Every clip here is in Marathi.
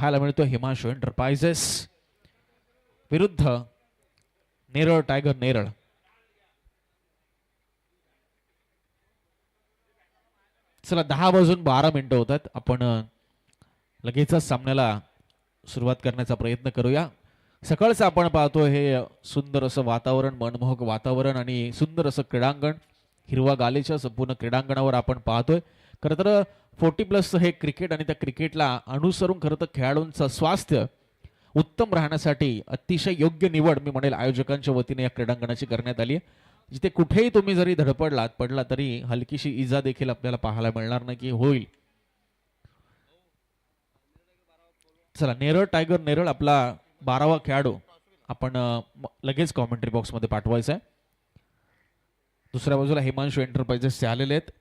पाहायला मिळतो हिमांशू एंटरप्राइजेस विरुद्ध नेरळ टायगर नेरळ. चला 10 वाजून 12 होत आहेत. आपण लगेचच सामन्याला सुरुवात करण्याचा प्रयत्न करूया. सकाळचं आपण पाहतो हे सुंदर असं वातावरण, मनमोहक वातावरण आणि सुंदर असं क्रीडांगण, हिरवा गालीच्या संपूर्ण क्रीडांगणावर आपण पाहतोय. खरं तर 40+ हे क्रिकेट आणि त्या क्रिकेटला अनुसरून खरं तर खेळाडूंचं स्वास्थ्य उत्तम राहण्यासाठी अतिशय योग्य निवड मी म्हणेल आयोजकांच्या वतीने या क्रीडांगणाची करण्यात आली आहे. जिथे कुठेही तुम्ही जरी पडला तरी हलकीशी इजा देखील आपल्याला पाहायला मिळणार नाही की होईल. चला नेरळ टायगर नेरळ आपला 12वा खेळाडू आपण लगेच कॉमेंट्री बॉक्समध्ये पाठवायचा आहे. दुसऱ्या बाजूला हिमांशू एंटरप्राइजेसचे आलेले आहेत.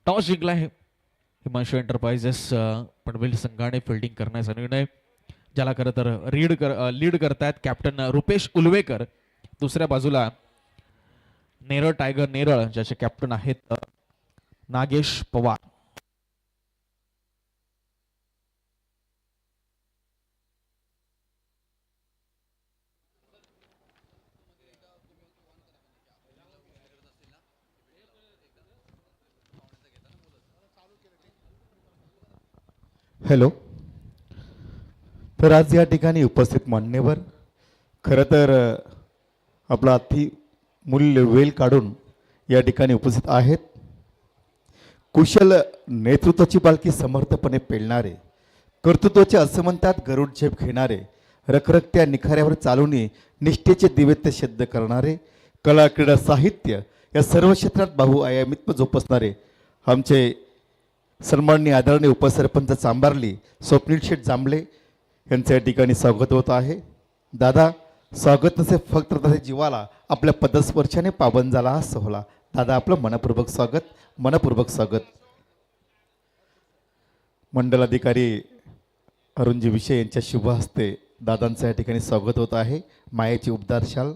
टॉस जिंकला आहे हिमांशू एंटरप्राइजेस. पनवेल संघाने फिल्डिंग करण्याचा निर्णय, ज्याला खरं तर लीड करतायत कॅप्टन रुपेश उलवेकर. दुसऱ्या बाजूला नेरळ टायगर नेरळ ज्याचे कॅप्टन आहेत नागेश पवार. हॅलो. तर आज या ठिकाणी उपस्थित मान्यवर खरं तर आपला अतिमूल्य वेळ काढून या ठिकाणी उपस्थित आहेत. कुशल नेतृत्वाची पालखी समर्थपणे पेलणारे, कर्तृत्वाचे असमंतात गरुड झेप घेणारे, रखरखत्या निखाऱ्यावर चालून निष्ठेचे दिव्यत्य सिद्ध करणारे, कला क्रीडा साहित्य या सर्व क्षेत्रात बहुआयामित्व जोपासणारे आमचे सन्माननीय आदरणीय उपसरपंच चांबारली स्वप्नील शेठ जांभळे यांचं या ठिकाणी स्वागत होत आहे. दादा, स्वागत नसे फक्त तसे जीवाला आपल्या पदस्पर्शाने पावन झाला हा सोहळा. दादा, आपलं मनपूर्वक स्वागत, मनपूर्वक स्वागत. मंडलाधिकारी अरुणजी विषय यांच्या शुभ हस्ते दादांचं या ठिकाणी स्वागत होत आहे. मायेची उबदार शाल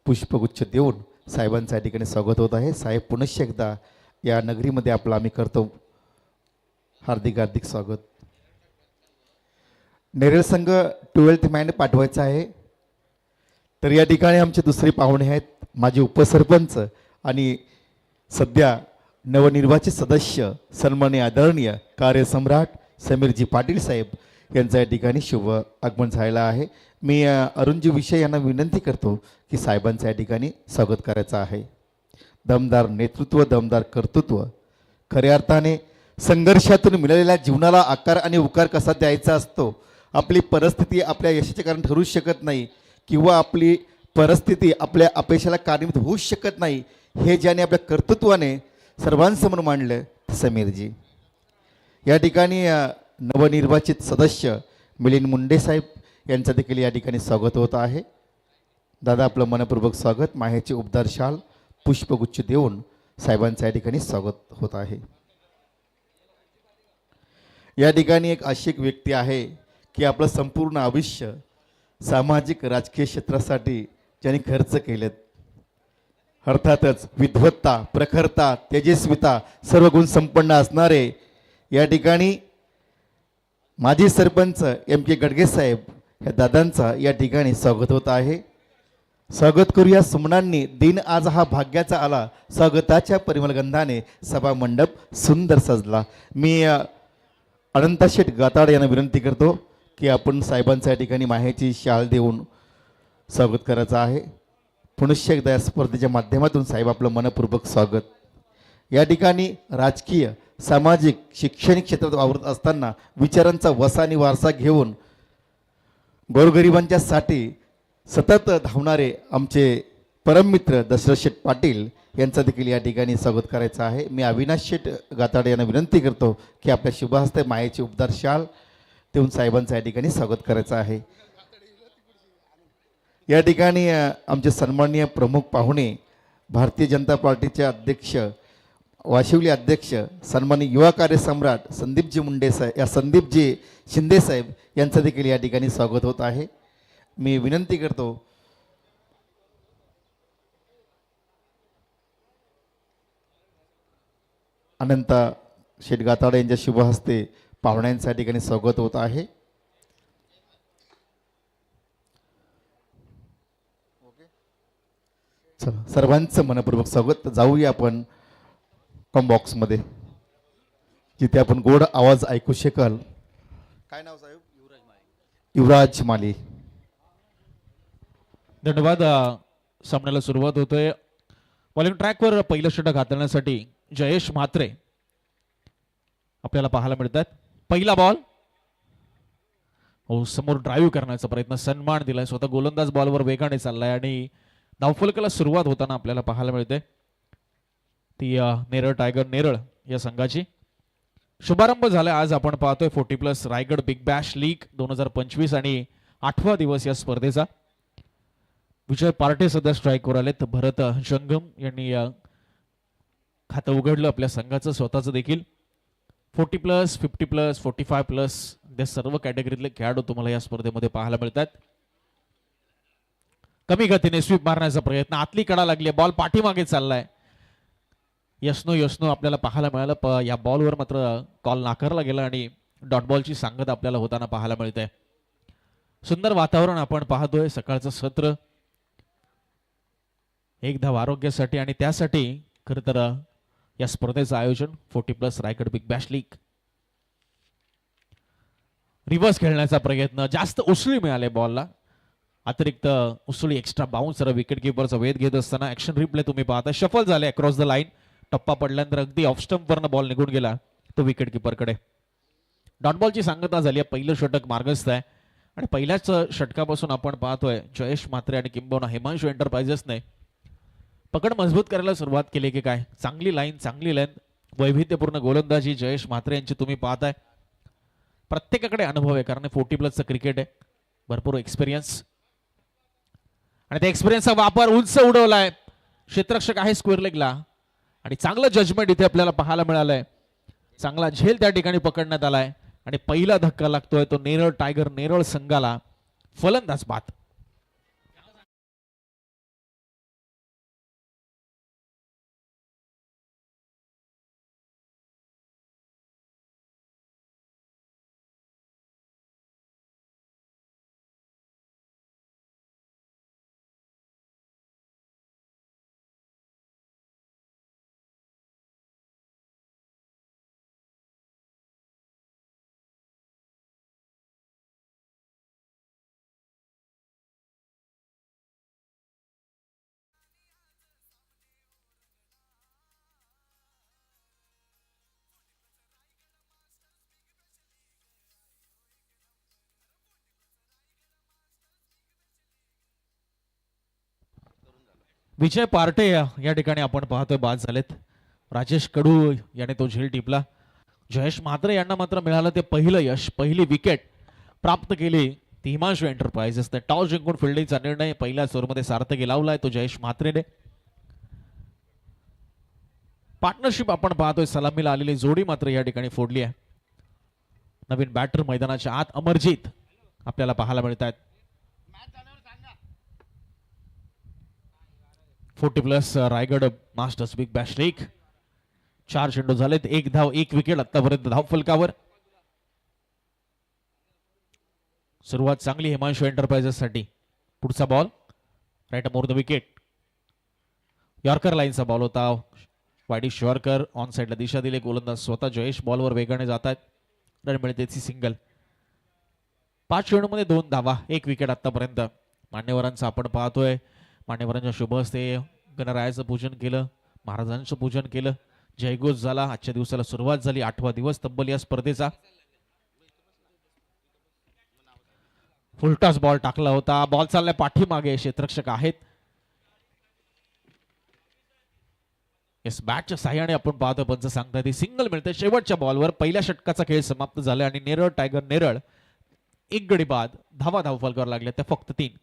पुष्पगुच्छ देऊन साहेबांचं या ठिकाणी स्वागत होत आहे. साहेब, पुनश्च एकदा या नगरीमध्ये आपलं आम्ही करतो हार्दिक हार्दिक स्वागत. नेरळ संघ 12th मॅन पाठवायचा आहे. तर या ठिकाणी आमचे दुसरे पाहुणे आहेत माजी उपसरपंच आणि सध्या नवनिर्वाचित सदस्य सन्माननीय आदरणीय कार्यसम्राट समीरजी पाटील साहेब यांचं या ठिकाणी शुभ आगमन झालेलं आहे. मी अरुणजी विषय यांना विनंती करतो की साहेबांचं या ठिकाणी स्वागत करायचं आहे. दमदार नेतृत्व, दमदार कर्तृत्व, खऱ्या अर्थाने संघर्षातून मिळालेल्या जीवनाला आकार आणि उकार कसा द्यायचा असतो. आपली परिस्थिती आपल्या यशाचे कारण ठरू शकत नाही किंवा आपली परिस्थिती आपल्या अपयशाला कारणीभूत होऊ शकत नाही, हे ज्याने आपल्या कर्तृत्वाने सर्वांसमोर मांडलं समीरजी. या ठिकाणी नवनिर्वाचित सदस्य मिलिंद मुंडे साहेब यांचं देखील या ठिकाणी स्वागत होत आहे. दादा, आपलं मनपूर्वक स्वागत. माहेचे उबदार शाल पुष्पगुच्छ देऊन साहेबांचं या ठिकाणी स्वागत होत आहे. या ठिकाणी एक अशी एक व्यक्ती आहे की आपलं संपूर्ण आयुष्य सामाजिक राजकीय क्षेत्रासाठी ज्यांनी खर्च केलेत. अर्थातच विद्वत्ता, प्रखरता, तेजस्विता सर्व गुण संपन्न असणारे या ठिकाणी माजी सरपंच MK गडगे साहेब या दादांचा या ठिकाणी स्वागत होत आहे. स्वागत करूया सुमनांनी. दिन आज हा भाग्याचा आला, स्वागताच्या परिमलगंधाने सभा मंडप सुंदर सजला. मी अनंता शेठ गाताड यांना विनंती करतो की आपण साहेबांचं या ठिकाणी माहेची शाल देऊन स्वागत करायचं आहे. पुनश्च एकदा या स्पर्धेच्या माध्यमातून साहेब आपलं मनपूर्वक स्वागत. या ठिकाणी राजकीय, सामाजिक, शैक्षणिक क्षेत्रात वावरत असताना विचारांचा वसा आणि वारसा घेऊन गोरगरिबांच्यासाठी सतत धावणारे आमचे परममित्र दशरथ शेठ पाटील यांचं देखील या ठिकाणी स्वागत करायचं आहे. मी अविनाश शेठ गाताडे यांना विनंती करतो की आपल्या शुभ हस्ते मायेची उबदार शाल देऊन साहेबांचं या ठिकाणी स्वागत करायचं आहे. या ठिकाणी आमचे सन्माननीय प्रमुख पाहुणे भारतीय जनता पार्टीचे अध्यक्ष, वाशिवली अध्यक्ष, सन्माननीय युवा कार्य सम्राट संदीपजी शिंदे साहेब यांचं देखील या ठिकाणी स्वागत होत आहे. मी विनंती करतो अनंता शेठ गाताडे यांच्या शुभ हस्ते पाहुण्यांच्या या ठिकाणी स्वागत होत आहे. चला सर्वांचं मनपूर्वक स्वागत. जाऊया आपण बॉक्समध्ये जिथे आपण गोड आवाज ऐकू शकाल. काय नाव साहेब? युवराज माली. धन्यवाद. सामन्याला सुरुवात होतोय. बॉलिंग ट्रॅकवर पहिलं षटक हाताळण्यासाठी जयेश म्हात्रे आपल्याला पाहायला मिळतात. पहिला बॉल हो समोर ड्राईव्ह करण्याचा प्रयत्न, सन्मान दिलाय. स्वतः गोलंदाज बॉलवर वेगाने चाललाय आणि धावफलकाला सुरुवात होताना आपल्याला पाहायला मिळते ती नेरळ टायगर नेरळ या संघाची. शुभारंभ झाला आज आपण पाहतोय 40+ रायगड बिग बॅश लीग 2025 आणि 8वा दिवस या स्पर्धेचा. विजय पार्टे सध्या स्ट्राईकवर आलेत. भरत जंगम यांनी खातं उघडलं आपल्या संघाचं स्वतःचं देखील. 40+, 50+, 45+ त्या सर्व कॅटेगरीतले खेळाडू तुम्हाला या स्पर्धेमध्ये पाहायला मिळतात. कमी गतीने स्वीप मारण्याचा प्रयत्न, आतली कडा लागली, बॉल पाठीमागे चाललाय. यशनो यशनो आपल्याला पाहायला मिळालं. या बॉलवर मात्र कॉल नाकारला गेला आणि डॉट बॉलची सांगत आपल्याला होताना पाहायला मिळते. सुंदर वातावरण आपण पाहतोय. सकाळचं सत्र एक धाव आरोग्यासाठी आणि त्यासाठी खरं तर या स्पर्धेचं आयोजन 40+ Raigad big bash league. Reverse खेळण्याचा प्रयत्न, जास्त उसळी मिळाले बॉलला. अतिरिक्त उसळी एक्स्ट्रा बाउन्सर विकेट किपरचा वेध घेत असताना ऍक्शन रिप्ले तुम्ही पाहता. शफल झाले अक्रॉस द लाईन. टप्पा पडल्यानंतर अगदी ऑफ स्टंप वरनं बॉल निघून गेला तो विकेट किपरकडे. डॉट बॉलची सांगता झाली आहे. पहिलं षटक मार्गस्थ आहे आणि पहिल्याच षटकापासून आपण पाहतोय जयेश म्हात्रे आणि किंबहुना हिमांशू एंटरप्राइजेसने पकड मजबूत करायला सुरुवात केली की काय. चांगली लाईन, चांगली लेंथ, वैविध्यपूर्ण गोलंदाजी जयेश म्हात्रे यांची तुम्ही पाहताय. प्रत्येकाकडे अनुभव आहे कारण 40+चं क्रिकेट आहे. भरपूर एक्सपिरियन्स आणि त्या एक्सपिरियन्सचा वापर उंच उडवलाय. क्षेत्ररक्षक आहे स्क्वेअर लेगला आणि चांगलं जजमेंट इथे आपल्याला पाहायला मिळालंय. चांगला झेल त्या ठिकाणी पकडण्यात आलाय आणि पहिला धक्का लागतोय तो नेरळ टायगर नेरळ संघाला. फलंदाज बाद. विजय पार्टे या ठिकाणी आपण पाहतोय बाद झालेत. राजेश कडू याने तो झेल टिपला. जयेश म्हात्रे यांना मात्र मिळालं ते पहिलं यश, पहिली विकेट प्राप्त केली ती हिमांशू एंटरप्राइजेसने. टॉस जिंकून फिल्डिंगचा निर्णय पहिल्या ओव्हरमध्ये सार्थकी लावलाय तो जयेश म्हात्रेने. पार्टनरशिप आपण पाहतोय. सलामीला आलेली जोडी मात्र या ठिकाणी फोडली आहे. नवीन बॅटर मैदानाच्या आत अमरजीत आपल्याला पाहायला मिळत आहेत. 40+ Raigad masters big bash league 4 चेंडू झालेत. 1 धाव 1 विकेट आतापर्यंत धाव फलकावर. सुरुवात चांगली हिमांशू एंटरप्राइजेस साठी. पुढचा ball right more the wicket. Yorker लाईनचा बॉल होता. वाईडी शॉर्कर ऑन साइडला दिशा दिली. गोलंदाज स्वतः जयेश बॉलवर वेगाने जातात. रन मिळते सिंगल. 5 चेंडूमध्ये 2 धावा 1 विकेट आतापर्यंत. मान्यवरांचं आपण पाहतोय. मान्यवरांच्या शुभ हस्ते गणरायाचं पूजन केलं, महाराजांचं पूजन केलं, जयघोष झाला. आजच्या दिवसाला सुरुवात झाली. 8वा दिवस तब्बल या स्पर्धेचा. फुलटॉस बॉल टाकला होता. बॉल चाललाय पाठीमागे. क्षेत्ररक्षक आहेत. येस बॅटच्या साह्याने आपण पाहतोय पंच सांगताय ती सिंगल मिळते शेवटच्या बॉलवर. पहिल्या षटकाचा खेळ समाप्त झाला आणि नेरळ टायगर नेरळ 1 गडी बाद. धावा धाव फलकावर लागल्या त्या फक्त 3.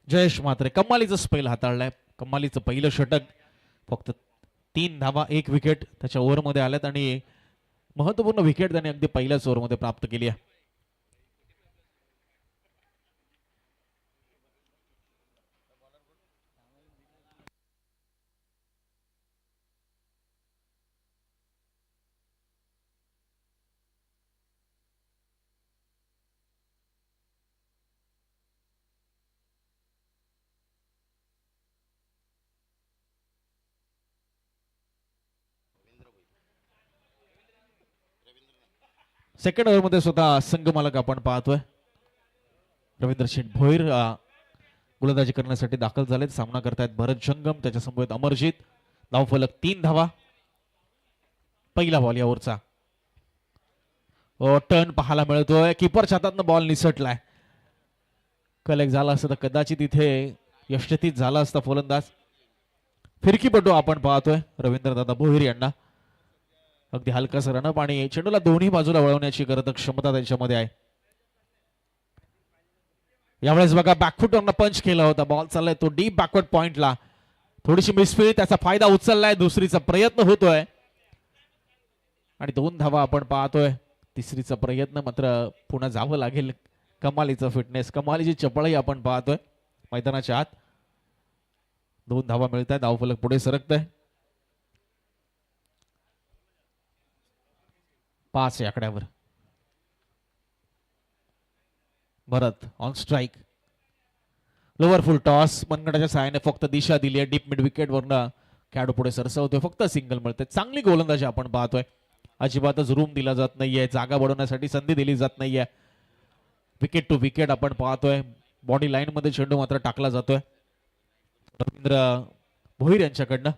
जयेश म्हात्रे कमालीचं स्पेल हाताळलाय, कमालीचं पहिलं षटक. फक्त 3 धावा 1 विकेट त्याच्या ओव्हरमध्ये आल्यात आणि महत्वपूर्ण विकेट त्याने अगदी पहिल्याच ओव्हरमध्ये प्राप्त केली आहे. सेकंड ओव्हरमध्ये स्वतः संघमालक आपण पाहतोय. रवींद्र शेठ भोईर गोलंदाजी करण्यासाठी दाखल झालेत. सामना करतायत भरत जंगम, त्याच्या समवेत अमरजीत. धावफलक 3 धावा. पहिला बॉल या ओव्हरचा. टर्न पाहायला मिळतोय, किपरच्या हातातनं बॉल निसटलाय. कलेक्ट झाला असता तर कदाचित इथे यशस्वी झाला असता फलंदाज. फिरकीपटू आपण पाहतोय रवींद्रदादा भोईर यांना. अगदी हलकासा रनअप आणि चेंडूला दोन्ही बाजूला वळवण्याची गरज क्षमता त्यांच्यामध्ये आहे. यावेळेस बघा बॅकफुटवरनं पंच केला होता, बॉल चाललाय तो डीप बॅकवर्ड पॉइंटला. थोडीशी मिसफिल, त्याचा फायदा उचललाय. दुसरीचा प्रयत्न होतोय आणि 2 धावा आपण पाहतोय. तिसरीचा प्रयत्न मात्र पुन्हा जावं लागेल. कमालीचं फिटनेस, कमालीची चपळही आपण पाहतोय मैदानाच्या आत. 2 धावा मिळत आहेत. धावफलक पुढे सरकतंय. 5 या आकड्यावर. Bharat on strike. Lower full toss मनगटाच्या सहाय्याने फक्त दिशा दिली आहे. डीप मिड विकेट वरनं खेळाडू पुढे सरसवतोय. फक्त सिंगल मिळते. चांगली गोलंदाजी आपण पाहतोय. अजिबातच रूम दिला जात नाहीये, जागा बनवण्यासाठी संधी दिली जात नाहीये. विकेट टू विकेट आपण पाहतोय. बॉडी लाईन मध्ये चेंडू मात्र टाकला जातोय रवींद्र भोईर यांच्याकडनं.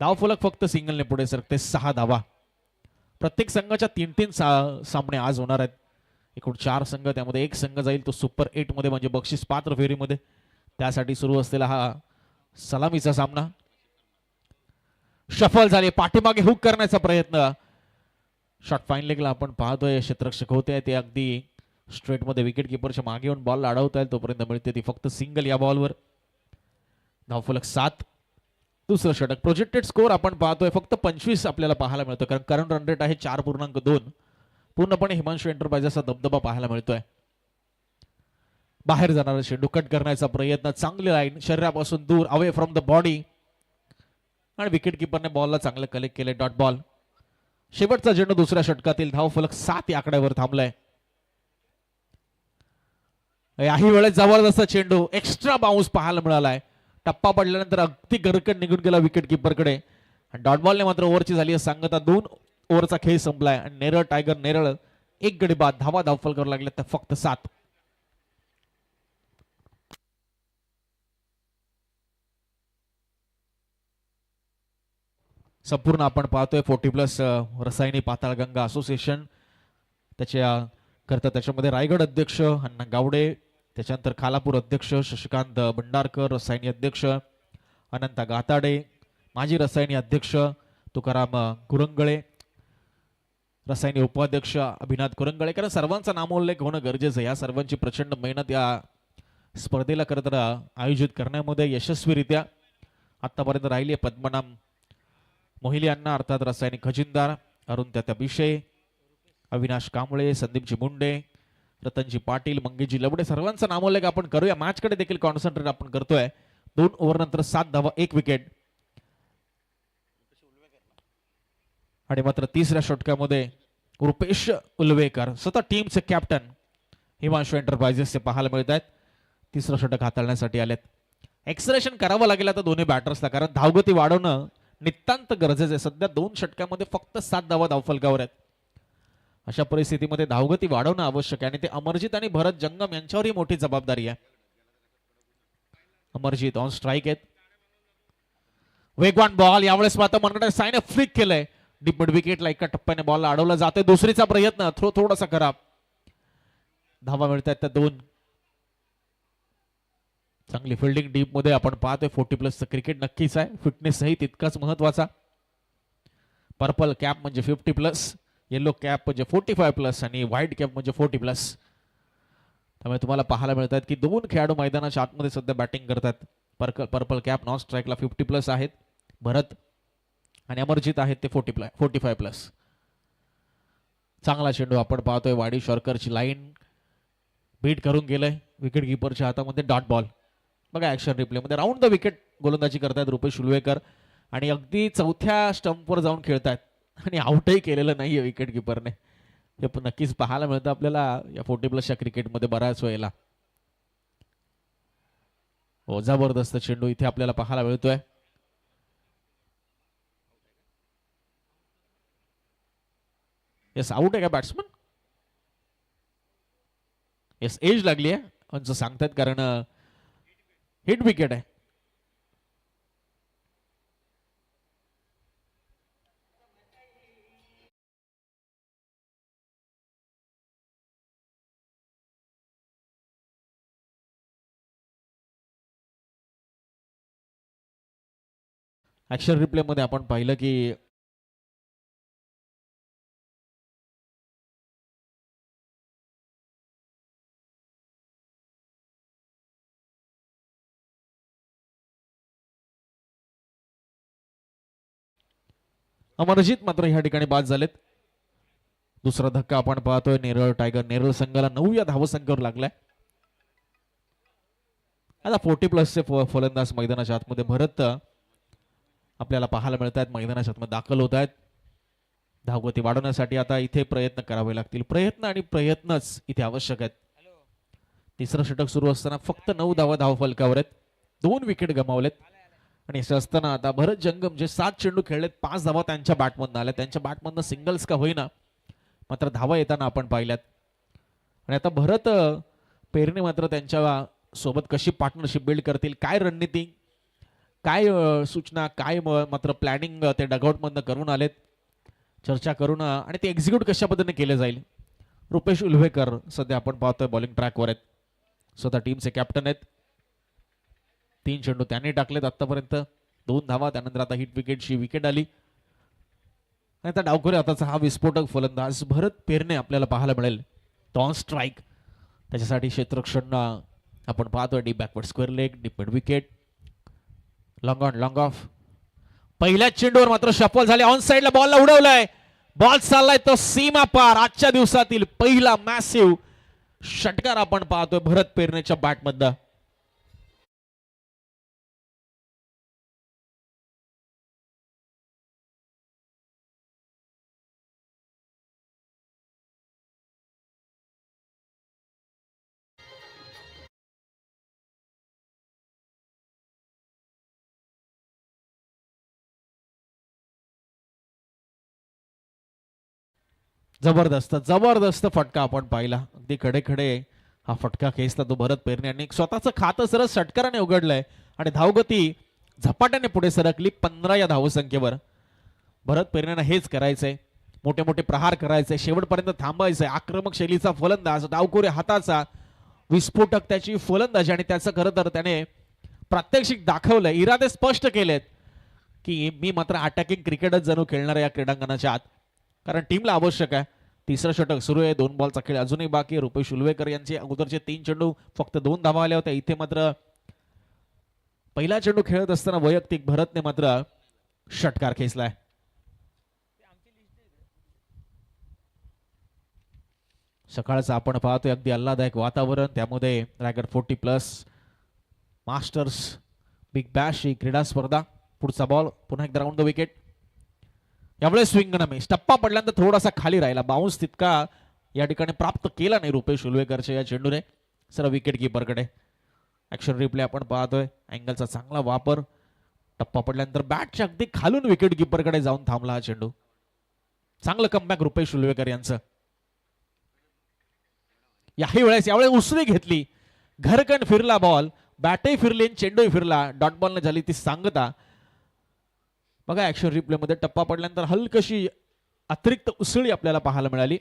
धावफलक फक्त सिंगलने पुढे सरकते. 6 धावा. प्रत्येक संघाच्या 3-3 सामने आज होणार आहेत. एकूण 4 संघ, त्यामध्ये एक संघ जाईल तो सुपर 8 मध्ये म्हणजे बक्षीस पात्र फेरीमध्ये. त्यासाठी सुरू असलेला हा सलामीचा सामना. शफल झाले, पाठीमागे हुक करण्याचा प्रयत्न. शॉट फाईन लेगला आपण पाहतोय. क्षेत्ररक्षक होते ते अगदी स्ट्रेट मध्ये विकेट किपरच्या मागे येऊन बॉल अडवता येईल तोपर्यंत मिळते ती फक्त सिंगल या बॉलवर. धावफलक 7. दुसरं षटक. प्रोजेक्टेड स्कोर आपण पाहतोय फक्त 25 आपल्याला पाहायला मिळतो, कारण करंट रन रेट आहे 4.2. पूर्णपणे हिमांशू एंटरप्राइजेसचा दबदबा पाहायला मिळतोय. बाहेर जाणारा चेंडू कट करण्याचा प्रयत्न. चांगली लाईन, शरीरापासून दूर, अवे फ्रॉम द बॉडी, आणि विकेट किपरने बॉलला चांगलं कलेक्ट केले. Dot ball. शेवटचा चेंडू दुसऱ्या षटकातील. धावफलक 7 या आकड्यावर थांबलाय. याही वेळेस जबरदस्त चेंडू, एक्स्ट्रा बाउन्स पाहायला मिळालाय. टप्पा पडल्यानंतर अगदी गरकट निघून गेला विकेट किपरकडे. डॉट बॉलने मात्र ओव्हरची झाली सांगता 2 ओव्हरचा खेळ संपलाय. आणि नेरळ टायगर नेरळ 1 गडी बाद. धावा धावफलकावर लागले तर फक्त 7. संपूर्ण आपण पाहतोय 40+ रसायनी पाताळगंगा असोसिएशन त्याच्या करता. त्याच्यामध्ये रायगड अध्यक्ष अण्णा गावडे, त्याच्यानंतर खालापूर अध्यक्ष शशिकांत भंडारकर, रसायनी अध्यक्ष अनंता गाताडे, माजी रसायनी अध्यक्ष तुकाराम कुरंगळे, रसायनी उपाध्यक्ष अभिनाथ कुरंगळे. कारण सर्वांचा नामोल्लेख होणं गरजेचं आहे. या सर्वांची प्रचंड मेहनत या स्पर्धेला करता आयोजित करण्यामध्ये यशस्वीरित्या आतापर्यंत राहिली आहे. पद्मनाम मोहिले यांना अर्थात रसायनिक खजिनदार, अरुण त्याभिषय, अविनाश कांबळे, संदीपजी मुंडे, रतनजी पाटील, मंगेशजी लवडे, सर्वांचा नामोल्लेख आपण करूया. मॅचकडे देखील कॉन्सन्ट्रेट आपण करतोय. 2 ओव्हर नंतर 7 धावा 1 विकेट. आणि मात्र तिसऱ्या षटकामध्ये रुपेश उलवेकर स्वतः टीमचे कॅप्टन हिमांशू एंटरप्राइजेसचे पाहायला मिळत आहेत. तिसरं षटक हाताळण्यासाठी आलेत. एक्सलेशन करावं लागेल आता दोन्ही बॅटर्सला, कारण धावगती वाढवणं नितांत गरजेचं आहे. सध्या 2 षटकामध्ये फक्त 7 धावा धावफलकावर आहेत. अशा परिस्थितीमध्ये धावगती वाढवणं आवश्यक आहे आणि ते अमरजीत आणि भरत जंगम यांच्यावरही मोठी जबाबदारी आहे. अमरजीत ऑन स्ट्राईक आहेत. वेगवान बॉल. यावेळेस मात्र मनगटाच्या साईने फ्लिक केलंय. डीप मिड विकेटला एका टप्प्याने बॉलला अडवला जातोय. दुसरीचा प्रयत्न. थ्रो थोडासा खराब. धावा मिळत आहेत त्या 2. चांगली फिल्डिंग डीप मध्ये आपण पाहतोय. 40+ क्रिकेट नक्कीच आहे. फिटनेस सही तितकाच महत्वाचा. पर्पल कॅप म्हणजे 50+, येलो कॅप म्हणजे 45+ आणि व्हाईट कॅप म्हणजे 40+. त्यामुळे तुम्हाला पाहायला मिळतात की दोन खेळाडू मैदानाच्या आतमध्ये सध्या बॅटिंग करतात. पर्पल कॅप नॉन स्ट्राईकला 50+ आहेत भरत, आणि अमरजित आहेत ते 45+. चांगला चेंडू आपण पाहतोय, वाडी शॉर्करची लाईन बीट करून गेलंय विकेट कीपरच्या हातामध्ये. Dot ball. बघा ऍक्शन रिप्लेमध्ये राऊंड द विकेट गोलंदाजी करतायत रुपेश उलवेकर, आणि अगदी चौथ्या स्टंपवर जाऊन खेळतायत आणि आउटही केलेलं नाहीये विकेट कीपरने. हे नक्कीच पाहायला मिळतं आपल्याला या 40+च्या क्रिकेटमध्ये बऱ्याच वेळेला. हो, जबरदस्त चेंडू इथे आपल्याला पाहायला मिळतोय. येस, आउट आहे का बॅट्समन? येस, एज लागली आहे असं सांगतात, कारण हिट विकेट आहे. ऍक्शन रिप्ले मध्ये आपण पाहिलं की अमरजित मात्र ह्या ठिकाणी बाद झालेत. दुसरा धक्का आपण पाहतोय. नेरळ टायगर, नेरळ संघाला 9 या धावसंख्येवर लागलाय. आता 40+चे फलंदाज मैदानाच्या आतमध्ये भरत आपल्याला पाहायला मिळत आहेत, मैदानाच्या आतमध्ये दाखल होत आहेत. धावगती वाढवण्यासाठी आता इथे प्रयत्न करावे लागतील. प्रयत्न आणि प्रयत्नच इथे आवश्यक आहेत. तिसरं षटक सुरू असताना फक्त 9 धावा धावफलकावर आहेत. 2 विकेट गमावलेत, आणि असं असताना आता भरत जंगम जे 7 चेंडू खेळलेत, 5 धावा त्यांच्या बॅटमधून आल्या. त्यांच्या बॅटमधनं सिंगल्स का होईना, मात्र धावा येताना आपण पाहिल्यात. आणि आता भरत पेरणे मात्र त्यांच्या सोबत कशी पार्टनरशिप बिल्ड करतील, काय रणनीती, काय सूचना, काय मात्र प्लॅनिंग ते डगआउट मधनं करून आलेत, चर्चा करून, आणि ते एक्झिक्यूट कशा पद्धतीने केले जाईल. रुपेश उल्वेकर सध्या आपण पाहतोय बॉलिंग ट्रॅकवर आहेत, स्वतः टीमचे कॅप्टन आहेत. 3 चेंडू त्यांनी टाकलेत आतापर्यंत, 2 धावा. त्यानंतर आता हिट विकेटची विकेट आली, आणि आता डावखोरे हाताचा हा विस्फोटक फलंदाज भरत पेरणे आपल्याला पाहायला मिळेल. ऑन स्ट्राईक, त्याच्यासाठी क्षेत्ररक्षण आपण पाहतोय. Deep backward square leg, deep mid wicket, long on long of. पहिल्याच चेंडूवर मात्र शफल झाले, ऑन साइडला बॉलला उडवलाय, बॉल चाललाय तो सीमा पार. आजच्या दिवसातील पहिला मॅसिव्ह षटकार आपण पाहतोय भरत पेरण्याच्या बॅटमधनं. जबरदस्त जबरदस्त फटका आपण पाहिला. अगदी खडे खडे हा फटका खेचला तो भरत पेरणे, आणि स्वतःचं खातं सरस षटकाराने उघडलंय, आणि धावगती झपाट्याने पुढे सरकली 15 या धावसंख्येवर. भरत पेरण्यानं हेच करायचंय, मोठे मोठे प्रहार करायचे, शेवटपर्यंत थांबायचंय. आक्रमक शैलीचा फलंदाज, डावखोरे हाताचा विस्फोटक त्याची फलंदाजी, आणि त्याचं खरं तर त्याने प्रात्यक्षिक दाखवलंय. इरादे स्पष्ट केलेत की मी मात्र अटॅकिंग क्रिकेटच जणू खेळणार या क्रीडांगणाच्या आत, कारण टीमला आवश्यक आहे. तिसरं षटक सुरू आहे, 2 बॉलचा खेळ अजूनही बाकी. रुपेश उल्वेकर यांचे अगोदरचे 3 चेंडू फक्त 2 धावा आल्या होत्या. इथे मात्र पहिला चेंडू खेळत असताना वैयक्तिक भरतने मात्र षटकार खेचलाय. सकाळचं आपण पाहतोय अगदी आल्हादायक वातावरण, त्यामध्ये रायगड 40+ मास्टर्स बिग बॅश ही क्रीडा स्पर्धा. पुढचा बॉल पुन्हा एकदा राऊंड द विकेट. यावेळेस स्विंग न मिस. टप्पा पडल्यानंतर थोडासा खाली राहिला, बाउन्स तितका या ठिकाणी प्राप्त केला नाही रुपेश उल्वेकरच्या या चेंडूने. सर विकेट कीपरकडे. ऍक्शन रिप्ले आपण पाहतोय, अँगलचा चांगला वापर. टप्पा पडल्यानंतर बॅटच्या अगदी खालून विकेट कीपरकडे जाऊन थांबला हा चेंडू. चांगलं कमबॅक रुपेश उल्वेकर यांचं. यावेळेस उसळी घेतली, घरकन फिरला बॉल, बॅटही फिरली, चेंडूही फिरला. डॉट बॉलने झाली ती सांगता. बघा ऍक्शन रिप्ले मध्ये टप्पा पडल्यानंतर हलकशी अतिरिक्त उसळी आपल्याला पाहायला मिळाली.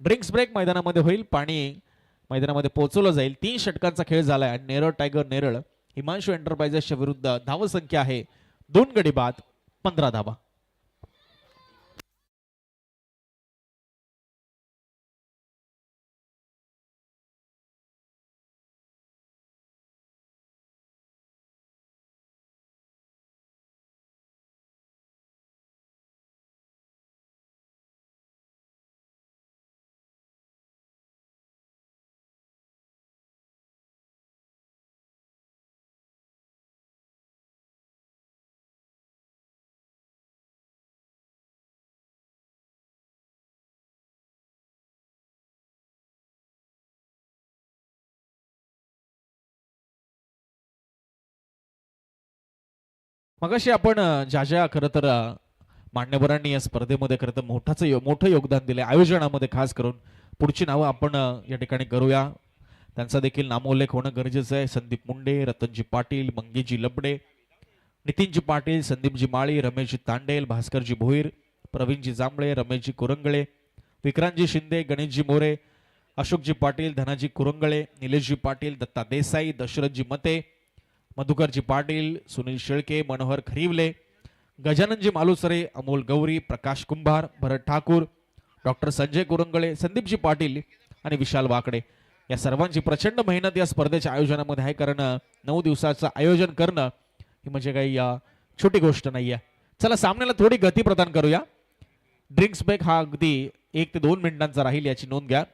ड्रिंक्स ब्रेक मैदानामध्ये होईल, पाणी मैदानामध्ये पोहोचवलं जाईल. 3 षटकांचा खेळ झालाय, आणि नेरळ टायगर नेरळ हिमांशू एंटरप्राइजेसच्या विरुद्ध धावसंख्या आहे 2 गडी बाद 15 धावा. मगाशी आपण ज्या ज्या खरं तर मान्यवरांनी या स्पर्धेमध्ये खरं तर मोठं योगदान दिले आयोजनामध्ये, खास करून पुढची नावं आपण या ठिकाणी करूया. त्यांचा देखील नामोल्लेख होणं गरजेचं आहे. संदीप मुंडे, रतनजी पाटील, मंगेजी लबडे, नितीनजी पाटील, संदीपजी माळी, रमेशजी तांडेल, भास्करजी भोईर, प्रवीणजी जांभळे, रमेशजी कुरंगळे, विक्रांतजी शिंदे, गणेशजी मोरे, अशोकजी पाटील, धनाजी कुरंगळे, निलेशजी पाटील, दत्ता देसाई, दशरथजी मते, मधुकरजी पाटील, सुनील शेळके, मनोहर खरिवले, गजाननजी मालुसरे, अमोल गौरी, प्रकाश कुंभार, भरत ठाकूर, डॉक्टर संजय कुरंगळे, संदीपजी पाटील आणि विशाल वाकडे या सर्वांची प्रचंड मेहनत या स्पर्धेच्या आयोजनामध्ये आहे. कारण 9 दिवसाचं आयोजन करणं ही म्हणजे काही छोटी गोष्ट नाही आहे. चला सामन्याला थोडी गती प्रदान करूया. ड्रिंक्स ब्रेक हा अगदी 1 ते 2 मिनिटांचा राहील याची नोंद घ्या.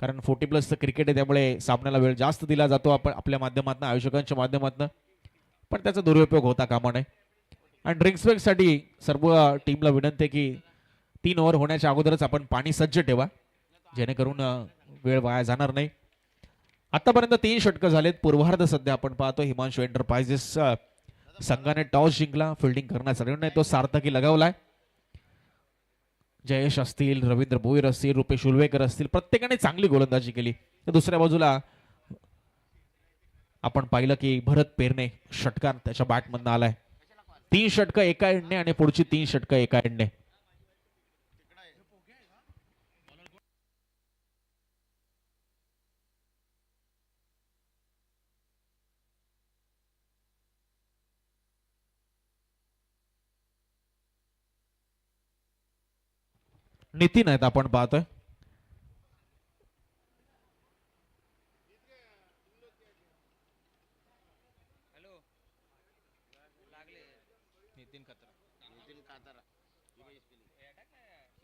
कारण 40+ क्रिकेट आहे, त्यामुळे सामन्याला वेळ जास्त दिला जातो आपण आपल्या माध्यमातून, आयोजकांच्या माध्यमातून, पण त्याचा दुरुपयोग होता कामा नये. आणि ड्रिंक्स ब्रेकसाठी सर्व टीमला विनंती आहे की 3 ओव्हर होण्याच्या अगोदरच आपण पाणी सज्ज ठेवा, जेणेकरून वेळ वाया जाणार नाही. आतापर्यंत 3 षटकं झालेत. पूर्वार्ध सध्या आपण पाहतो हिमांशू एंटरप्राइजेस संघाने टॉस जिंकला, फिल्डिंग करण्याचा निर्णय तो सार्थकी लगावलाय. जयेश असतील, रवींद्र भोईर असतील, रुपेश उलवेकर असतील, प्रत्येकाने चांगली गोलंदाजी केली. तर दुसऱ्या बाजूला आपण पाहिलं की भरत पेरणे षटकार त्याच्या बॅटमधनं आलाय. 3 षटकं एका एंडने आणि पुढची 3 षटकं एका एंडने. नितीन आहेत आपण पाहतोय.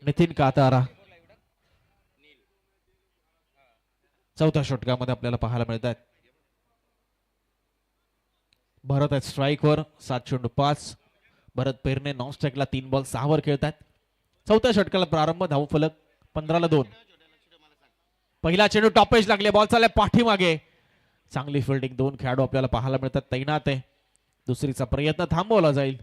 नितीन कातारा चौथ्या षटकामध्ये आपल्याला पाहायला मिळत आहेत. भरत आहेत स्ट्राईकवर 7.5. भरत पेरणे नॉन स्ट्राईकला 3 बॉल 6 वर खेळतात. चौथ्या षटकाला प्रारंभ, धावफलक 15-2. पहिला चेंडू टॉपेज लागले, बॉल चाललाय पाठीमागे. चांगली फिल्डिंग, 2 खेळाडू आपल्याला पाहायला मिळतात तैनात आहे. दुसरीचा प्रयत्न थांबवला जाईल.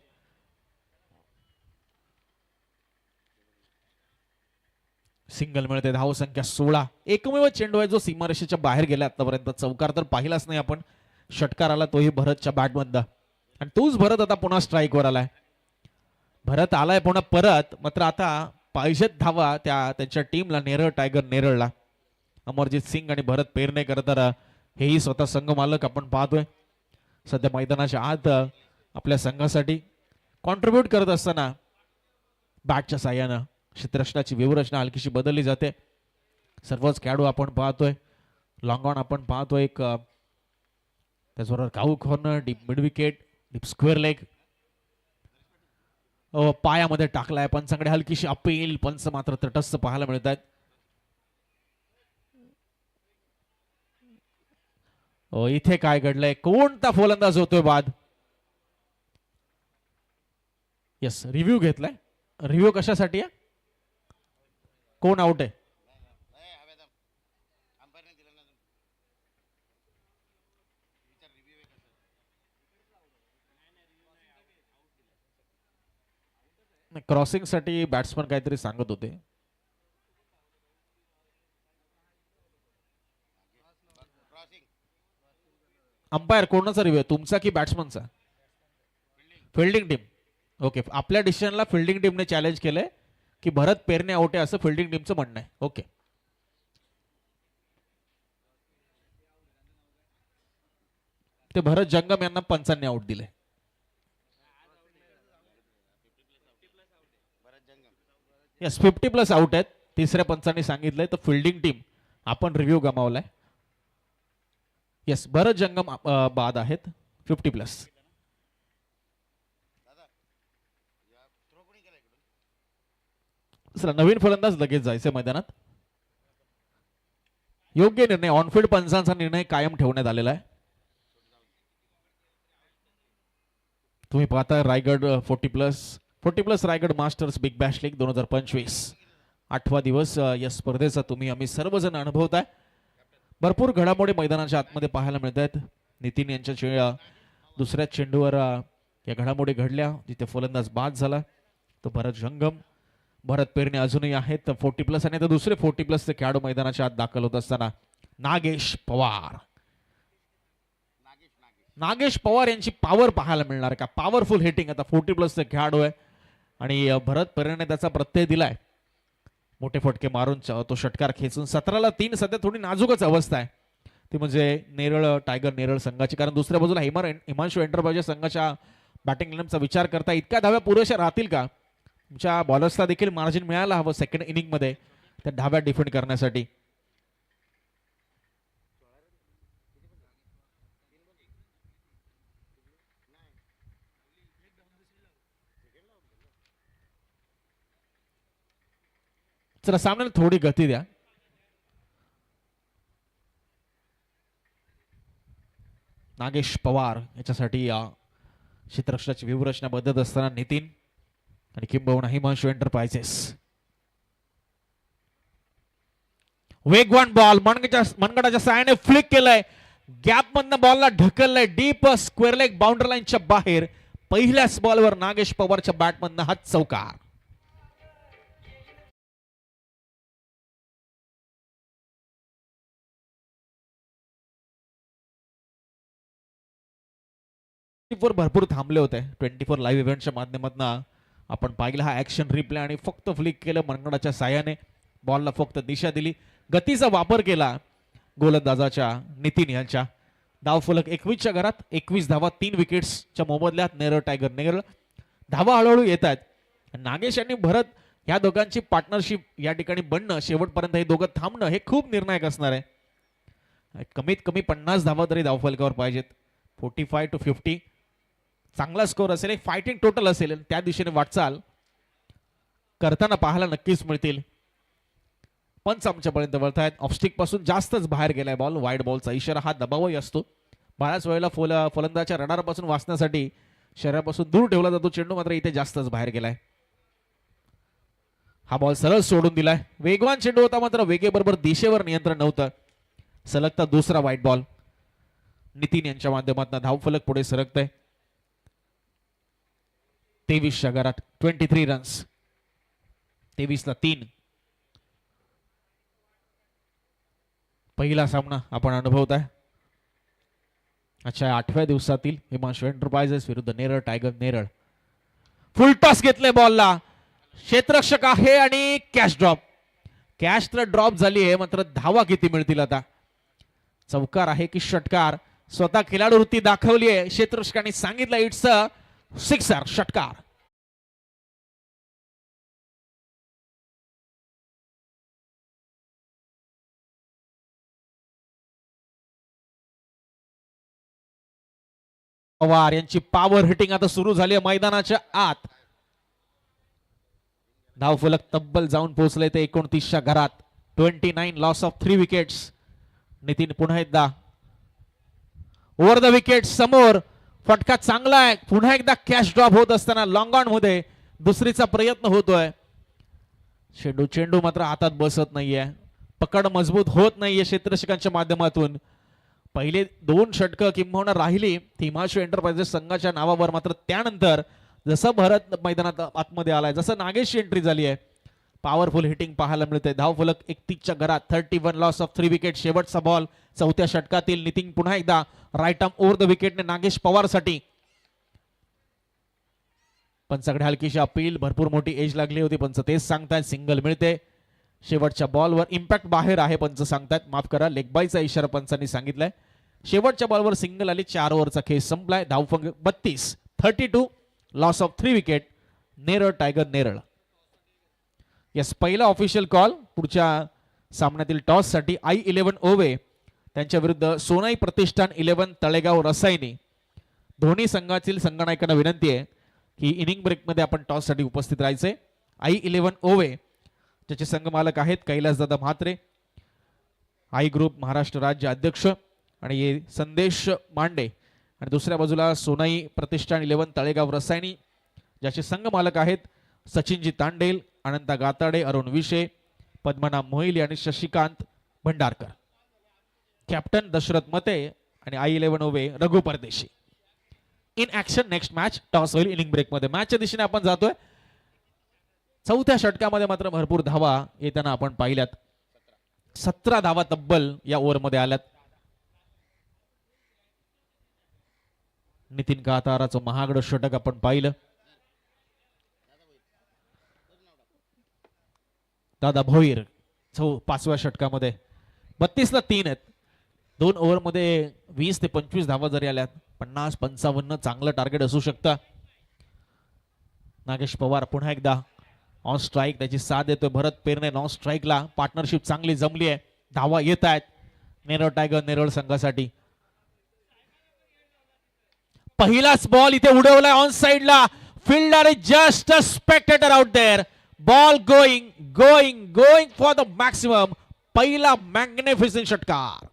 सिंगल मिळते, धावसंख्या 16. एकमेव चेंडू आहे जो सीमारेषेच्या बाहेर गेला आतापर्यंत. चौकार तर पाहिलाच नाही आपण. षटकार आला तोही भरतच्या बॅटमधला, आणि तोच भरत आता पुन्हा स्ट्राईकवर आलाय. भरत आलाय पुन्हा परत, मात्र आता पाहिजेत धावा त्यांच्या टीमला, नेरळ टायगर नेरळला. अमरजित सिंग आणि भरत पेरणे तर हेही स्वतः संघ मालक आपण पाहतोय सध्या मैदानाच्या आत आपल्या संघासाठी कॉन्ट्रीब्यूट करत असताना बॅटच्या साह्यानं क्षेत्ररक्षणाची व्यूहरचना हलकीशी बदलली जाते. सर्वच खेळाडू आपण पाहतोय. लॉंग ऑन आपण पाहतोय, एक त्याचबरोबर cow corner, deep mid wicket, deep square leg पायामध्ये टाकलाय. पंचांकडे हलकीशी अपील, पंच मात्र तटस्थ पाहायला मिळत आहेत. इथे काय घडलंय, कोणता फलंदाज होतोय बाद? यस, रिव्ह्यू घेतलाय. रिव्ह्यू कशासाठी आहे? कोण आउट आहे? क्रॉसिंग साठी बॅट्समन काहीतरी सांगत होते. अंपायर कोणाचा रिव्ह्यू, तुमचा की बॅट्समनचा? Fielding team. ओके, आपल्या डिसिजनला फिल्डिंग टीमने चॅलेंज केलंय की भरत पेरणे आउट आहे असं फिल्डिंग टीमचं म्हणणं आहे. ओके, ते भरत जंगम यांना पंचांनी आउट दिले. यस, 50+ आउट आहेत. तिसऱ्या पंचांनी सांगितलंय तर फिल्डिंग टीम आपण रिव्ह्यू गमावलाय. यस, भरत जंगम बाद आहेत 50+. नवीन फलंदाज लगेच जायचे मैदानात. योग्य निर्णय, ऑनफिल्ड पंचांचा निर्णय कायम ठेवण्यात आलेला आहे. तुम्ही पाहता Raigad 40+ Raigad masters big bash league 2025 8वा दिवस या स्पर्धेचा आम्ही सर्वजण अनुभवताय. भरपूर घडामोडी मैदानाच्या आतमध्ये पाहायला मिळत आहेत. नितीन यांच्या दुसऱ्या चेंडूवर या घडामोडी घडल्या जिथे फलंदाज बाद झाला तो भरत जंगम. भरत पेरणे अजूनही आहेत तर 40+ आणि आता दुसरे 40+ चे खेळाडू मैदानाच्या आत दाखल होत असताना नागेश पवार. नागेश पवार यांची पॉवर पाहायला मिळणार का? Powerful hitting. आता 40+ चे खेळाडू आहे आणि भरत पेरणे त्याचा प्रत्यय दिलाय. मोठे फटके मारून तो षटकार खेचून 17-3. सध्या थोडी नाजूकच अवस्था आहे ती म्हणजे नेरळ टायगर नेरळ संघाची, कारण दुसऱ्या बाजूला हिमांशू एंटरप्राइजेस संघाच्या बॅटिंग लाईनअपचा विचार करता इतक्या धाव्या पुरेशा राहतील का? तुमच्या बॉलर्सला देखील मार्जिन मिळायला हवं सेकंड इनिंग मध्ये त्या धाव्या डिफेंड करण्यासाठी. चला सामन्याला थोडी गती द्या. नागेश पवार याच्यासाठी क्षेत्ररक्षणाची व्यूहरचना बदलत असताना नितीन आणि किंबहुना हिमांशू एंटरप्राइजेस. वेगवान बॉल मनगटाच्या साहाय्याने फ्लिक केलाय. गॅप मधनं बॉलला ढकललाय डीप स्क्वेअर लेग बाउंड्री लाईनच्या बाहेर. पहिल्याच बॉलवर नागेश पवारच्या बॅटमधनं हा चौकार. भरपूर थांबले होते 24 लाईव्ह इव्हेंटच्या माध्यमातून आपण पाहिलं हा ऍक्शन रिप्ले आणि फक्त फ्लिक केलं मनगडाच्या साह्याने. बॉलला फक्त दिशा दिली, गतीचा वापर केला गोलंदाजाच्या नितीन यांच्या. धावफलक 21च्या घरात 21 धावा 3 विकेट्सच्या मोबदल्यात नेरळ टायगर नेरळ. धावा हळूहळू येत आहेत. नागेश आणि भरत या दोघांची पार्टनरशिप या ठिकाणी बनणं, शेवटपर्यंत हे दोघं थांबणं हे खूप निर्णायक असणार आहे. कमीत कमी 50 धावा तरी धावफलकावर पाहिजेत. 45-50 चांगला स्कोर असेल, एक फायटिंग टोटल असेल, त्या दिशेने वाटचाल करताना पाहायला नक्कीच मिळतील. पंच आमच्यापर्यंत वळतायत. ऑफस्टिक पासून जास्तच बाहेर गेलाय बॉल. वाईड बॉलचा इशारा हा दबावही असतो. बऱ्याच वेळेला फलंदाच्या रडारपासून वाचण्यासाठी शरीरापासून दूर ठेवला जातो चेंडू, मात्र इथे जास्तच बाहेर गेलाय. हा बॉल सरळ सोडून दिलाय. वेगवान चेंडू होता मात्र वेगेबरोबर दिशेवर नियंत्रण नव्हतं. सलगता दुसरा वाईट बॉल. नितीन यांच्या माध्यमातून धावफलक पुढे सरकतंय. 23च्या घरात 23 रन्स. 23-3. पहिला सामना आपण अनुभवत आहे अच्छा 8व्या दिवसातील हिमांशू एंटरप्राइजेस विरुद्ध नेरळ टायगर नेरळ. फुल टॉस घेतले बॉलला. क्षेत्ररक्षक आहे आणि कॅच ड्रॉप. कॅच तर ड्रॉप झाली आहे, मात्र धावा किती मिळतील आता? चौकार आहे की षटकार? स्वतः खेळाडू वृत्ती दाखवली आहे. क्षेत्ररक्षकांनी सांगितलं इट्स अ सिक्सर, षटकार. पवार यांची पॉवर हिटिंग आता सुरू झाली आहे मैदानाच्या आत. धावफलक तब्बल जाऊन पोहोचले ते 29च्या घरात. 29 लॉस ऑफ 3 विकेट्स. नितीन पुन्हा एकदा ओव्हर द विकेट समोर. फटका चांगला आहे. पुन्हा एकदा कॅच ड्रॉप होत असताना लॉंग ऑन मध्ये दुसरीचा प्रयत्न होतोय. चेंडू मात्र हातात बसत नाहीये. पकड मजबूत होत नाहीये क्षेत्ररक्षकांच्या माध्यमातून. पहिले 2 षटकं किंबहुना राहिली हिमांशू एंटरप्राइजेस संघाच्या नावावर, मात्र त्यानंतर जसं भरत मैदानात आतमध्ये आलाय, जसं नागेशची एंट्री झाली आहे, पॉवरफुल हिटिंग पाहायला मिळते. धावफलक 31च्या घरात. 31 लॉस ऑफ 3 विकेट. शेवटचा बॉल 4थ्या षटकातील. नितीन पुन्हा एकदा राईट आर्म ओव्हर द विकेटने नागेश पवार साठी. पंचाकडे हलकीशी अपील. भरपूर मोठी एज लागली होती. पंच तेच सांगतायत सिंगल मिळते. शेवटच्या बॉलवर इम्पॅक्ट बाहेर आहे पंच सांगतायत. माफ करा, लेग बायचा इशारा पंचांनी सांगितलाय. शेवटच्या बॉलवर सिंगल आली. 4 ओव्हरचा खेळ संपलाय. धावफलक 32. 32 loss of 3 wicket. Neral tiger Neral. Yes, पहिला ऑफिशियल कॉल पुढच्या सामन्यातील टॉस साठी. I11 ओवे त्यांच्या विरुद्ध सोनाई प्रतिष्ठान 11 तळेगाव रसायनी. दोन्ही संघातील संघनायकांना विनंती आहे की इनिंग ब्रेक मध्ये आपण टॉस साठी उपस्थित राहायचे. I11 ओवे ज्याचे संघ मालक आहेत कैलासदादा म्हात्रे, आई ग्रुप महाराष्ट्र राज्य अध्यक्ष, आणि संदेश मांडे. आणि दुसऱ्या बाजूला सोनाई प्रतिष्ठान 11 तळेगाव रसायनी ज्याचे संघ मालक आहेत सचिनजी तांडेल, अनंता गाताडे, अरुण विशे, पद्मनाभ मोहिली आणि शशिकांत भंडारकर. कॅप्टन दशरथ मते आणि I11 ओवे रघु परदेशी. In action next match. Toss होईल इनिंग ब्रेक मध्ये. मॅचच्या दिशेने आपण जातोय. चौथ्या षटकामध्ये मात्र भरपूर धावा येताना आपण पाहिल्यात. 17 धावा तब्बल या ओव्हरमध्ये आल्यात. नितीन काताराचं महागडं षटक आपण पाहिलं. दादा भोईर 5व्या षटकामध्ये 32 ला 3 आहेत. 2 ओव्हरमध्ये 20 ते 25 धावा जरी आल्यात 50-55 चांगलं टार्गेट असू शकतं. नागेश पवार पुन्हा एकदा ऑन स्ट्राईक, त्याची साथ देतोय भरत पेरणे. नॉन स्ट्राईकला पार्टनरशिप चांगली जमली आहे. धावा येत आहेत नेरळ टायगर नेरळ संघासाठी. पहिलाच बॉल इथे उडवलाय ऑन साइडला. Fielder is just a spectator out there. Ball going going going for the maximum. पहिला मॅग्निफिसंट षटकार.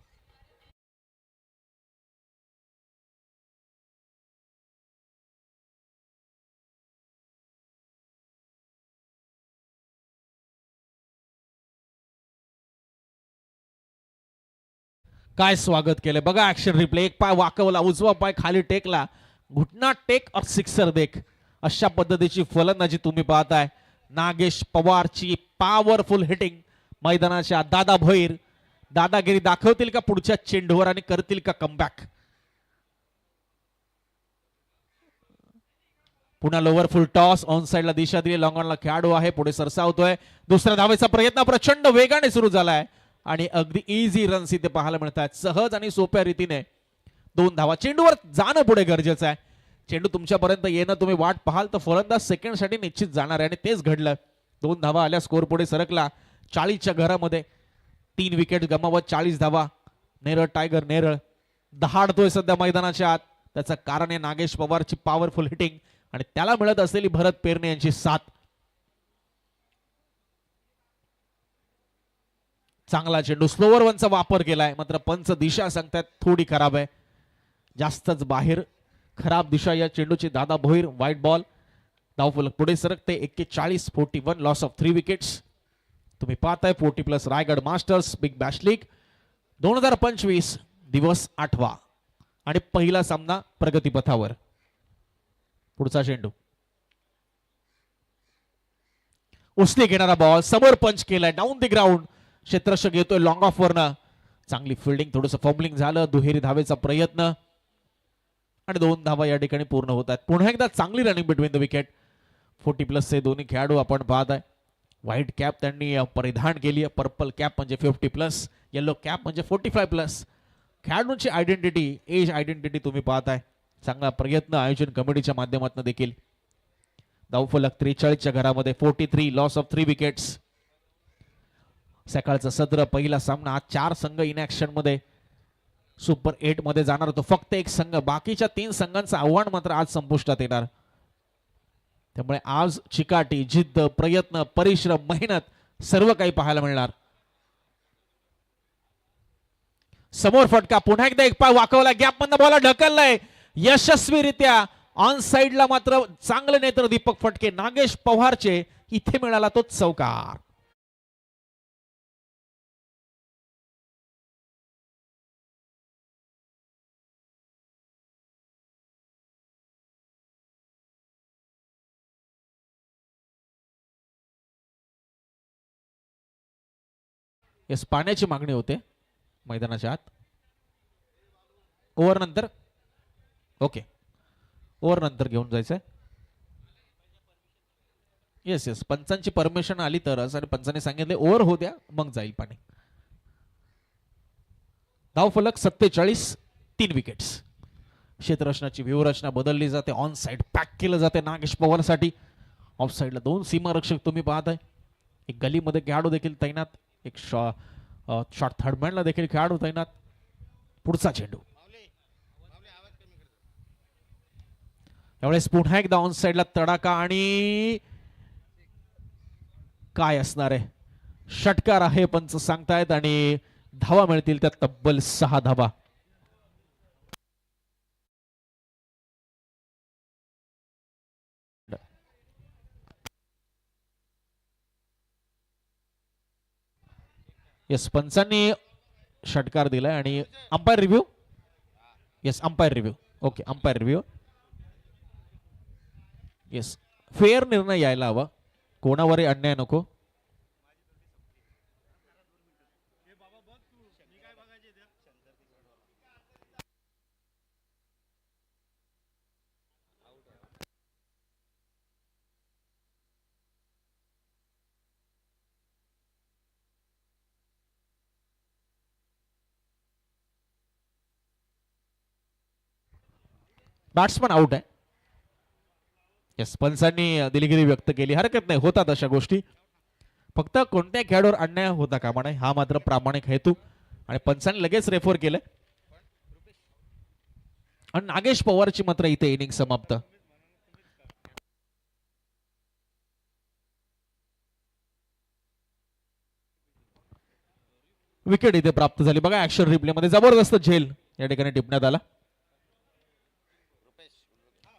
काय स्वागत केलं बघा. Action replay. एक पाय वाकवला, उजवा पाय खाली टेकला, घुटना टेक और सिक्सर देख. अशा पद्धतीची फलंदाजी तुम्ही पाहताय. नागेश पवारची पॉवरफुल हिटिंग. मैदानाच्या दादा भोईर दादागिरी दाखवतील का पुढच्या चेंडूवर आणि करतील का कमबॅक. पुन्हा लोवर फुल टॉस. ऑन साइडला दिशा दिली. लॉंगॉनला खेळाडू आहे, पुढे सरसावतोय. दुसऱ्या धावेचा प्रयत्न प्रचंड वेगाने सुरू झालाय आणि अगदी इझी रन्स इथे पाहायला मिळतात. सहज आणि सोप्या रीतीने 2 धावा. चेंडूवर जाणं पुढे गरजेचं आहे. चेंडू तुमच्यापर्यंत येणं तुम्ही वाट पाहाल तर फलंदाज सेकंडसाठी निश्चित जाणार आहे आणि तेच घडलं. 2 धावा आल्या, स्कोर पुढे सरकला. 40च्या घरामध्ये 3 विकेट गमावत 40 धावा. नेरळ टायगर नेरळ दहाडतोय सध्या मैदानाच्या आत. त्याचं कारण आहे नागेश पवारची पॉवरफुल हिटिंग आणि त्याला मिळत असलेली भरत पेरणे यांची साथ. चांगला चेंडू. स्लोवर वनचा वापर केलाय, मात्र पंच दिशा सांगतात थोडी खराब आहे, जास्तच बाहेर. खराब दिशा या चेंडूची. दादा भोईर वाईट बॉल. धावफलक पुढे सरकते. 41-41 लॉस ऑफ 3 विकेट्स. तुम्ही पाहताय 40+ Raigad masters big bash league 2025 दिवस 8वा आणि पहिला सामना प्रगतीपथावर. पुढचा चेंडू उचली घेणारा बॉल. समोर पंच केलाय डाऊन द ग्राउंड. क्षेत्ररक्षक येतोय लॉंग ऑफ वरनं. चांगली फिल्डिंग, थोडंसं फॉम्बलिंग झालं. दुहेरी धावेचा प्रयत्न आणि 2 धावा या ठिकाणी पूर्ण होत आहेत. पुन्हा एकदा चांगली रनिंग बिटवीन द विकेट. 40+ हे दोन्ही खेळाडू आपण पाहत आहे. व्हाईट कॅप त्यांनी परिधान केली आहे. पर्पल कॅप म्हणजे 50+, येलो कॅप म्हणजे 45+. खेळाडूंची आयडेंटिटी, एज आयडेंटिटी तुम्ही पाहताय. चांगला प्रयत्न आयोजन कमिटीच्या माध्यमातून देखील. धावफलक 43च्या घरामध्ये 43 लॉस ऑफ 3 विकेट्स. सकाळचं सत्र पहिला सामना. आज 4 संघ इन ऍक्शन मध्ये सुपर 8 मध्ये जाणार होतो. फक्त एक संघ. बाकीच्या 3 संघांचं आव्हान मात्र आज संपुष्टात येणार. त्यामुळे आज चिकाटी, जिद्द, प्रयत्न, परिश्रम, मेहनत सर्व काही पाहायला मिळणार. समोर फटका. पुन्हा एकदा एक पाय वाकवला. गॅप मधनं बॉल ढकललाय यशस्वीरित्या. ऑन साइडला मात्र चांगले नेत्र दीपक फटके नागेश पवारचे. इथे मिळाला तो चौकार. येस, पाण्याची मागणी होते मैदानाच्या आत. ओव्हर नंतर ओके, ओव्हर नंतर घेऊन जायचंय. येस येस, पंचांची परमिशन आली तरच, आणि पंचांनी सांगितले ओव्हर होऊ द्या मग जाईल पाणी. धावफलक 47, 3 विकेट्स. क्षेत्ररचनाची व्यूहरचना बदलली जाते. ऑन साइड पॅक केलं जाते नागेश पवार साठी. ऑफ साइडला 2 सीमारक्षक तुम्ही पाहताय. एक गलीमध्ये खेळाडू देखील तैनात. एक शॉर्ट थर्डमॅनला देखील खेळाडू तैनात. पुढचा चेंडू यावेळेस पुन्हा एकदा ऑन साइडला तडाखा, आणि काय असणार आहे, षटकार आहे पंच सांगतायत, आणि धावा मिळतील त्या तब्बल 6 धावा. येस, पंचांनी षटकार दिलाय आणि umpire review. Yes, umpire review. Okay, umpire review. Yes, fair निर्णय यायला हवा, कोणावरही अन्याय नको. बॅट्समन आउट आहे. येस, पंचांनी दिलगिरी व्यक्त केली, हरकत नाही, होतात अशा गोष्टी. फक्त कोणत्या खेळाडूवर अन्याय होता कामा नये, हा मात्र प्रामाणिक हेतू. आणि पंचांनी लगेच रेफर केलंय. आणि नागेश पवारची मात्र इथे इनिंग समाप्त. विकेट इथे प्राप्त झाली. बघा ऍक्शन रिप्ले मध्ये जबरदस्त झेल या ठिकाणी टिपण्यात आला.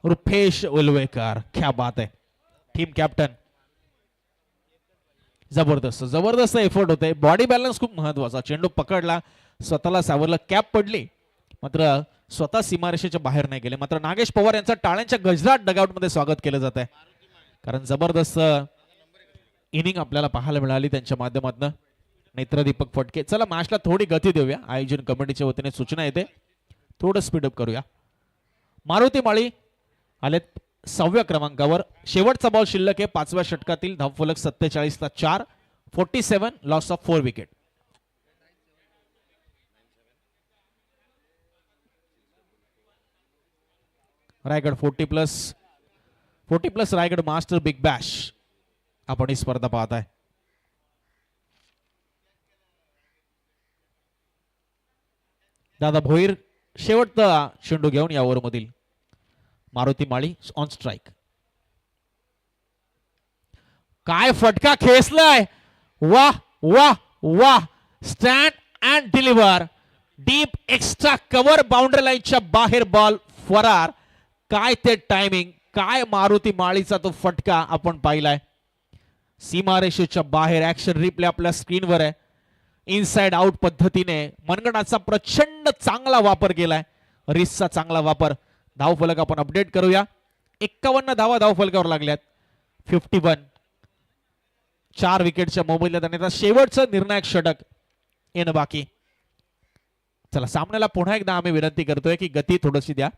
रुपेश उलवेकर, क्या बात आहे, टीम कॅप्टन. जबरदस्त जबरदस्त एफर्ट होते. बॉडी बॅलन्स खूप महत्वाचा. चेंडू पकडला, स्वतःला सावरला, कॅप पडली, मात्र स्वतः सीमारेषेच्या बाहेर नाही गेले. मात्र नागेश पवार यांचा टाळ्यांच्या गजरात डगआउट मध्ये स्वागत केलं जात आहे, कारण जबरदस्त इनिंग आपल्याला पाहायला मिळाली त्यांच्या माध्यमातून. नेत्रदीपक फटके. चला मॅचला थोडी गती देऊया, आयोजन कमिटीच्या वतीने सूचना येते, थोडं स्पीडअप करूया. मारुती माळी आलेत 6व्या क्रमांकावर. शेवटचा बॉल शिल्लक आहे 5व्या षटकातील. धावफलक 47-4, 47, loss of 4 wicket. Raigad 40+ Raigad master big Bash आपण ही स्पर्धा पाहत आहे. दादा भोईर शेवटचा चेंडू घेऊन या ओव्हरमधील. मारुती माळी ऑन स्ट्राइक. काय फटका खेचलाय, वाह वाह वाह, stand and deliver, deep extra cover, boundary लाईनच्या बाहेर बॉल फरार. काय ते टायमिंग, काय मारुती माळीचा तो फटका आपण पाहिलाय. सीमारेषेच्या बाहेर. ऍक्शन रिप्ले आपल्या स्क्रीनवर आहे. इनसाइड आउट पद्धतीने मनगटाचा प्रचंड चांगला वापर केलाय, रिसचा चांगला वापर. धावफलक आपण अपडेट करूया. 51 धावा धावफलकावर लागल्यात. 51, 4 विकेटच्या मोबदल्यात आणि आता शेवटचं निर्णायक षटक येणं बाकी. चला सामन्याला पुन्हा एकदा आम्ही विनंती करतोय की गती थोडीशी द्या.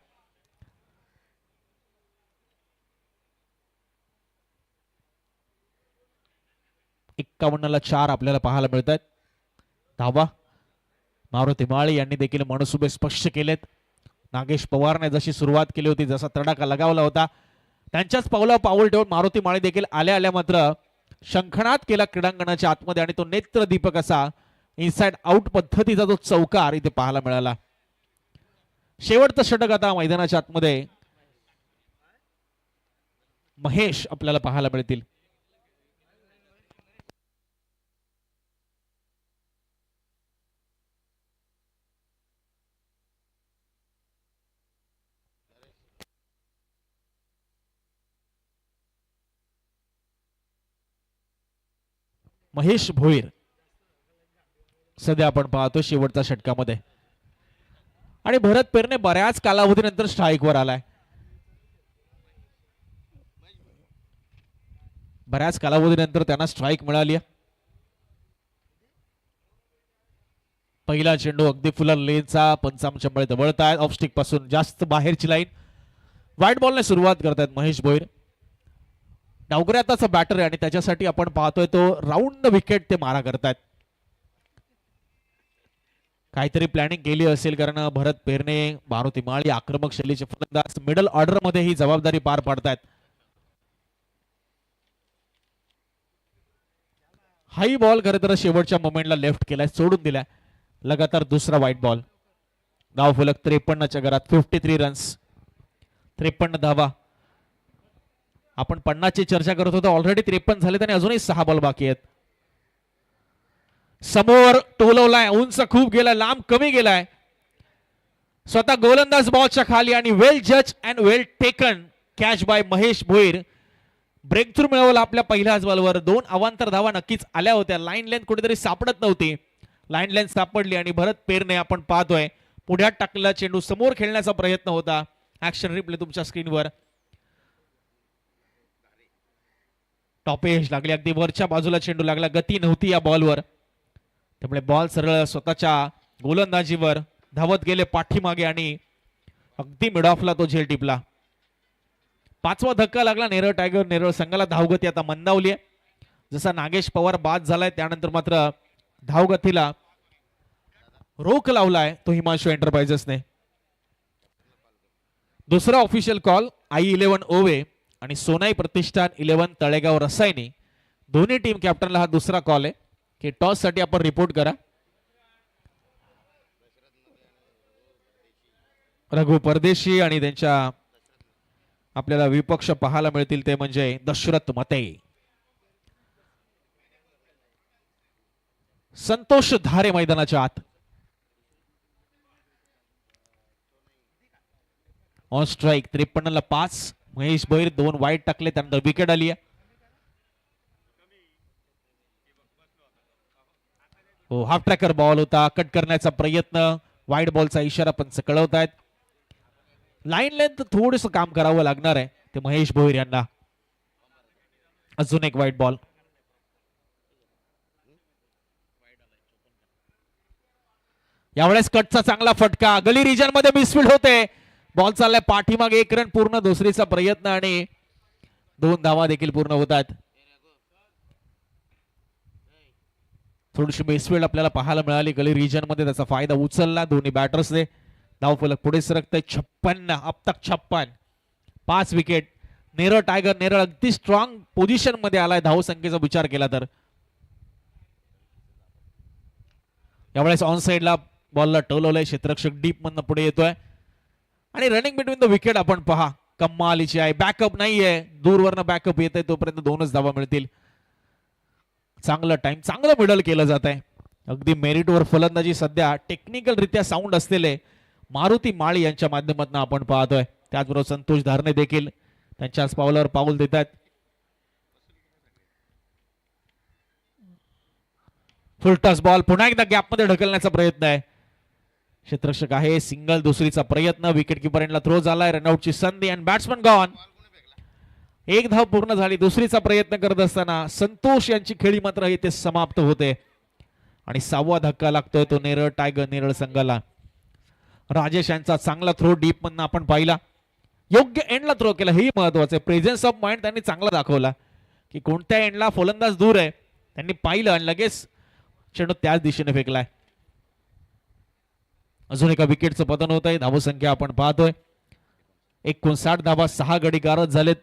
ला 4 आपल्याला पाहायला मिळत आहेत. धावा मारुती माळी यांनी देखील मनसुबे स्पष्ट केलेत. नागेश पवारने जशी सुरुवात केली होती, जसा तडाखा लगावला होता, त्यांच्याच पावलावर पाऊल ठेवून मारुती माळी देखील आल्या आल्या मात्र शंखनाद केला क्रीडांगणाच्या आतमध्ये. आणि तो नेत्रदीपक असा इनसाइड आउट पद्धतीचा जो चौकार इथे पाहायला मिळाला. शेवटचं षटक आता मैदानाच्या आतमध्ये महेश आपल्याला पाहायला मिळतील. महेश भोईर सध्या आपण पाहतो शेवटच्या षटकामध्ये. आणि भरत पेरणे बऱ्याच कालावधीनंतर स्ट्राईकवर आलाय. बऱ्याच कालावधीनंतर त्यांना स्ट्राईक मिळाली. पहिला चेंडू अगदी फुलर लेनचा, पंचामच्या बळीत वळतायत. ऑफस्टिक पासून जास्त बाहेरची लाईन. व्हाईट बॉलने सुरुवात करतायत महेश भोईर. डावकऱ्याचा बॅटर आहे आणि त्याच्यासाठी आपण पाहतोय तो राऊंड विकेट ते मारा करतायत. काहीतरी प्लॅनिंग केली असेल, कारण भरत पेरणे, मारुती माळी आक्रमक शैलीचे फलंदाज मिडल ऑर्डर मध्ये ही जबाबदारी पार पाडतायत. हाई बॉल खरं तर शेवटच्या मोमेंटला लेफ्ट केलाय, सोडून दिलाय. लगातार दुसरा व्हाईट बॉल. धावफलक 53च्या घरात. 53 रन्स, 53 धावा. आपण 50 ची चर्चा करत होतो, ऑलरेडी 53 झाले आणि अजूनही 6 बॉल बाकी आहेत. समोर टोलवलाय, उंच खूप गेलाय, लांब कमी गेलाय. स्वतः गोलंदाज बॉलच्या खाली आणि वेल जज and well taken catch by Mahesh Bhoir. Breakthrough मिळवला आपल्या पहिल्याच बॉलवर. 2 अवांतर धावा नक्कीच आल्या होत्या. लाईन लेंथ कुठेतरी सापडत नव्हती, लाईन लेंथ सापडली आणि भरत पेरणे आपण पाहतोय पुढ्यात टाकलेला चेंडू समोर खेळण्याचा प्रयत्न होता. ऍक्शन रिप्ले तुमच्या स्क्रीनवर. टॉप एज लागली, अगदी वरच्या बाजूला चेंडू लागला, गती नव्हती या बॉलवर, त्यामुळे बॉल सरळ स्वतःच्या गोलंदाजीवर धावत गेले पाठीमागे आणि अगदी मिड ऑफला तो झेल टिपला. 5वा धक्का लागला नेरळ टायगर नेरळ संघाला. धावगती आता मंदावली आहे. जसा नागेश पवार बाद झालाय त्यानंतर मात्र धावगतीला रोख लावलाय तो हिमांशू एंटरप्राइजेसने. दुसरा ऑफिशियल कॉल I11 ओवे आणि सोनाई प्रतिष्ठान 11 तळेगाव रसायनी दोन्ही टीम कॅप्टनला हा दुसरा कॉल आहे की टॉस साठी आपण रिपोर्ट करा. रघु परदेशी आणि त्यांच्या आपल्याला विपक्ष पाहायला मिळतील ते म्हणजे दशरथ मते, संतोष धारे मैदानाच्या आत. On strike 53ला 5. महेश भैर 2 वाईट टाकले त्यानंतर विकेट आली आहे. हो, हाफ ट्रॅकर बॉल होता, कट करण्याचा प्रयत्न, वाईट बॉलचा इशारा पंच कळवत आहेत. लाईन लेंथ थोडंसं काम करावं लागणार आहे ते महेश भोईर यांना. अजून एक वाईट बॉल. यावेळेस कटचा चांगला फटका, गली रिजन मध्ये मिसफील्ड होते, बॉल चाललाय पाठीमागे, 1 रन पूर्ण, दुसरीचा प्रयत्न आणि 2 धावा देखील पूर्ण होतात. थोडीशी मिसफील्ड आपल्याला पाहायला मिळाली गली रिजन मध्ये, त्याचा फायदा उचलला दोन्ही बॅटर्सने. धावफलक पुढे सरकतंय 56, अब तक 56, 5 विकेट. नेरळ टायगर नेरळ अगदी स्ट्रॉंग पोझिशन मध्ये आलाय धावसंख्येचा विचार केला तर. यावेळेस ऑन साइडला बॉलला टोलवलंय, क्षेत्ररक्षक डीप मधनं पुढे येतोय आणि रनिंग बिटवीन द विकेट आपण पहा कमालीची आहे. बॅकअप नाहीये, दूरवरनं बॅकअप येत आहे, तोपर्यंत 2च धावा मिळतील. चांगलं टाइम, चांगलं मिडल केलं जात आहे. अगदी मेरिटवर फलंदाजी सध्या टेक्निकल रित्या साऊंड असलेले मारुती माळी यांच्या माध्यमातून आपण पाहतोय. त्याचबरोबर संतोष धारणे देखील त्यांच्याच पावलावर पाऊल देत आहेत. फुल टच बॉल पुन्हा एकदा गॅप मध्ये ढकलण्याचा प्रयत्न आहे. क्षेत्ररक्षक आहे, सिंगल, दुसरीचा प्रयत्न, विकेट किपर थ्रो झालाय, रनआउटची संधी आणि बॅट्समन गॉन. 1 धाव पूर्ण झाली. दुसरीचा प्रयत्न करत असताना संतोष यांची खेळी मात्र इथे समाप्त होते आणि 6वा धक्का लागतोय तो नेरळ टायगर नेरळ संघाला. राजेश यांचा चांगला थ्रो डीप मधनं आपण पाहिला, योग्य एंडला थ्रो केला, हे महत्वाचं आहे. प्रेझेन्स ऑफ माइंड त्यांनी चांगला दाखवला की कोणत्या एंडला फलंदाज दूर आहे त्यांनी पाहिलं आणि लगेच चेंडू त्याच दिशेने फेकलाय. अजून एका विकेटचं पतन होत आहे. धावसंख्या आपण पाहतोय 59 धावा, 6 गडी गारद झालेत.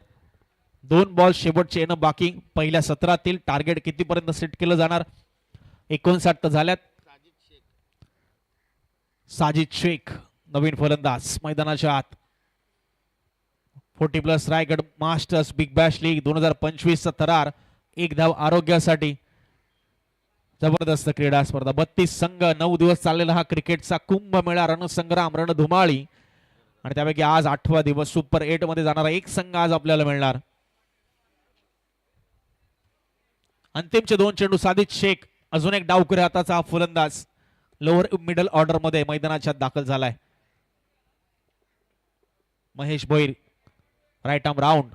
2 बॉल शेवटचे येणं बाकी. पहिल्या 17तील टार्गेट कितीपर्यंत सेट केलं जाणार? 59 तर झाल्यात. साजिद शेख नवीन फलंदाज मैदानाच्या आत. 40+ Raigad masters big bash league 2025 चा थरार. 1 धाव आरोग्यासाठी. जबरदस्त क्रीडा स्पर्धा. 32 संघ, 9 दिवस चाललेला हा क्रिकेटचा कुंभमेळा, रणसंग्राम, रणधुमाळी आणि त्यापैकी आज 8वा दिवस. सुपर 8 मध्ये जाणारा 1 संघ आज आपल्याला मिळणार. अंतिमचे 2 चेंडू. साजिद शेख अजून एक डावखुऱ्या हाताचा हा फलंदाज लोअर मिडल ऑर्डर मध्ये मैदानाच्या दाखल झालाय. Mahesh Bhoir right arm round,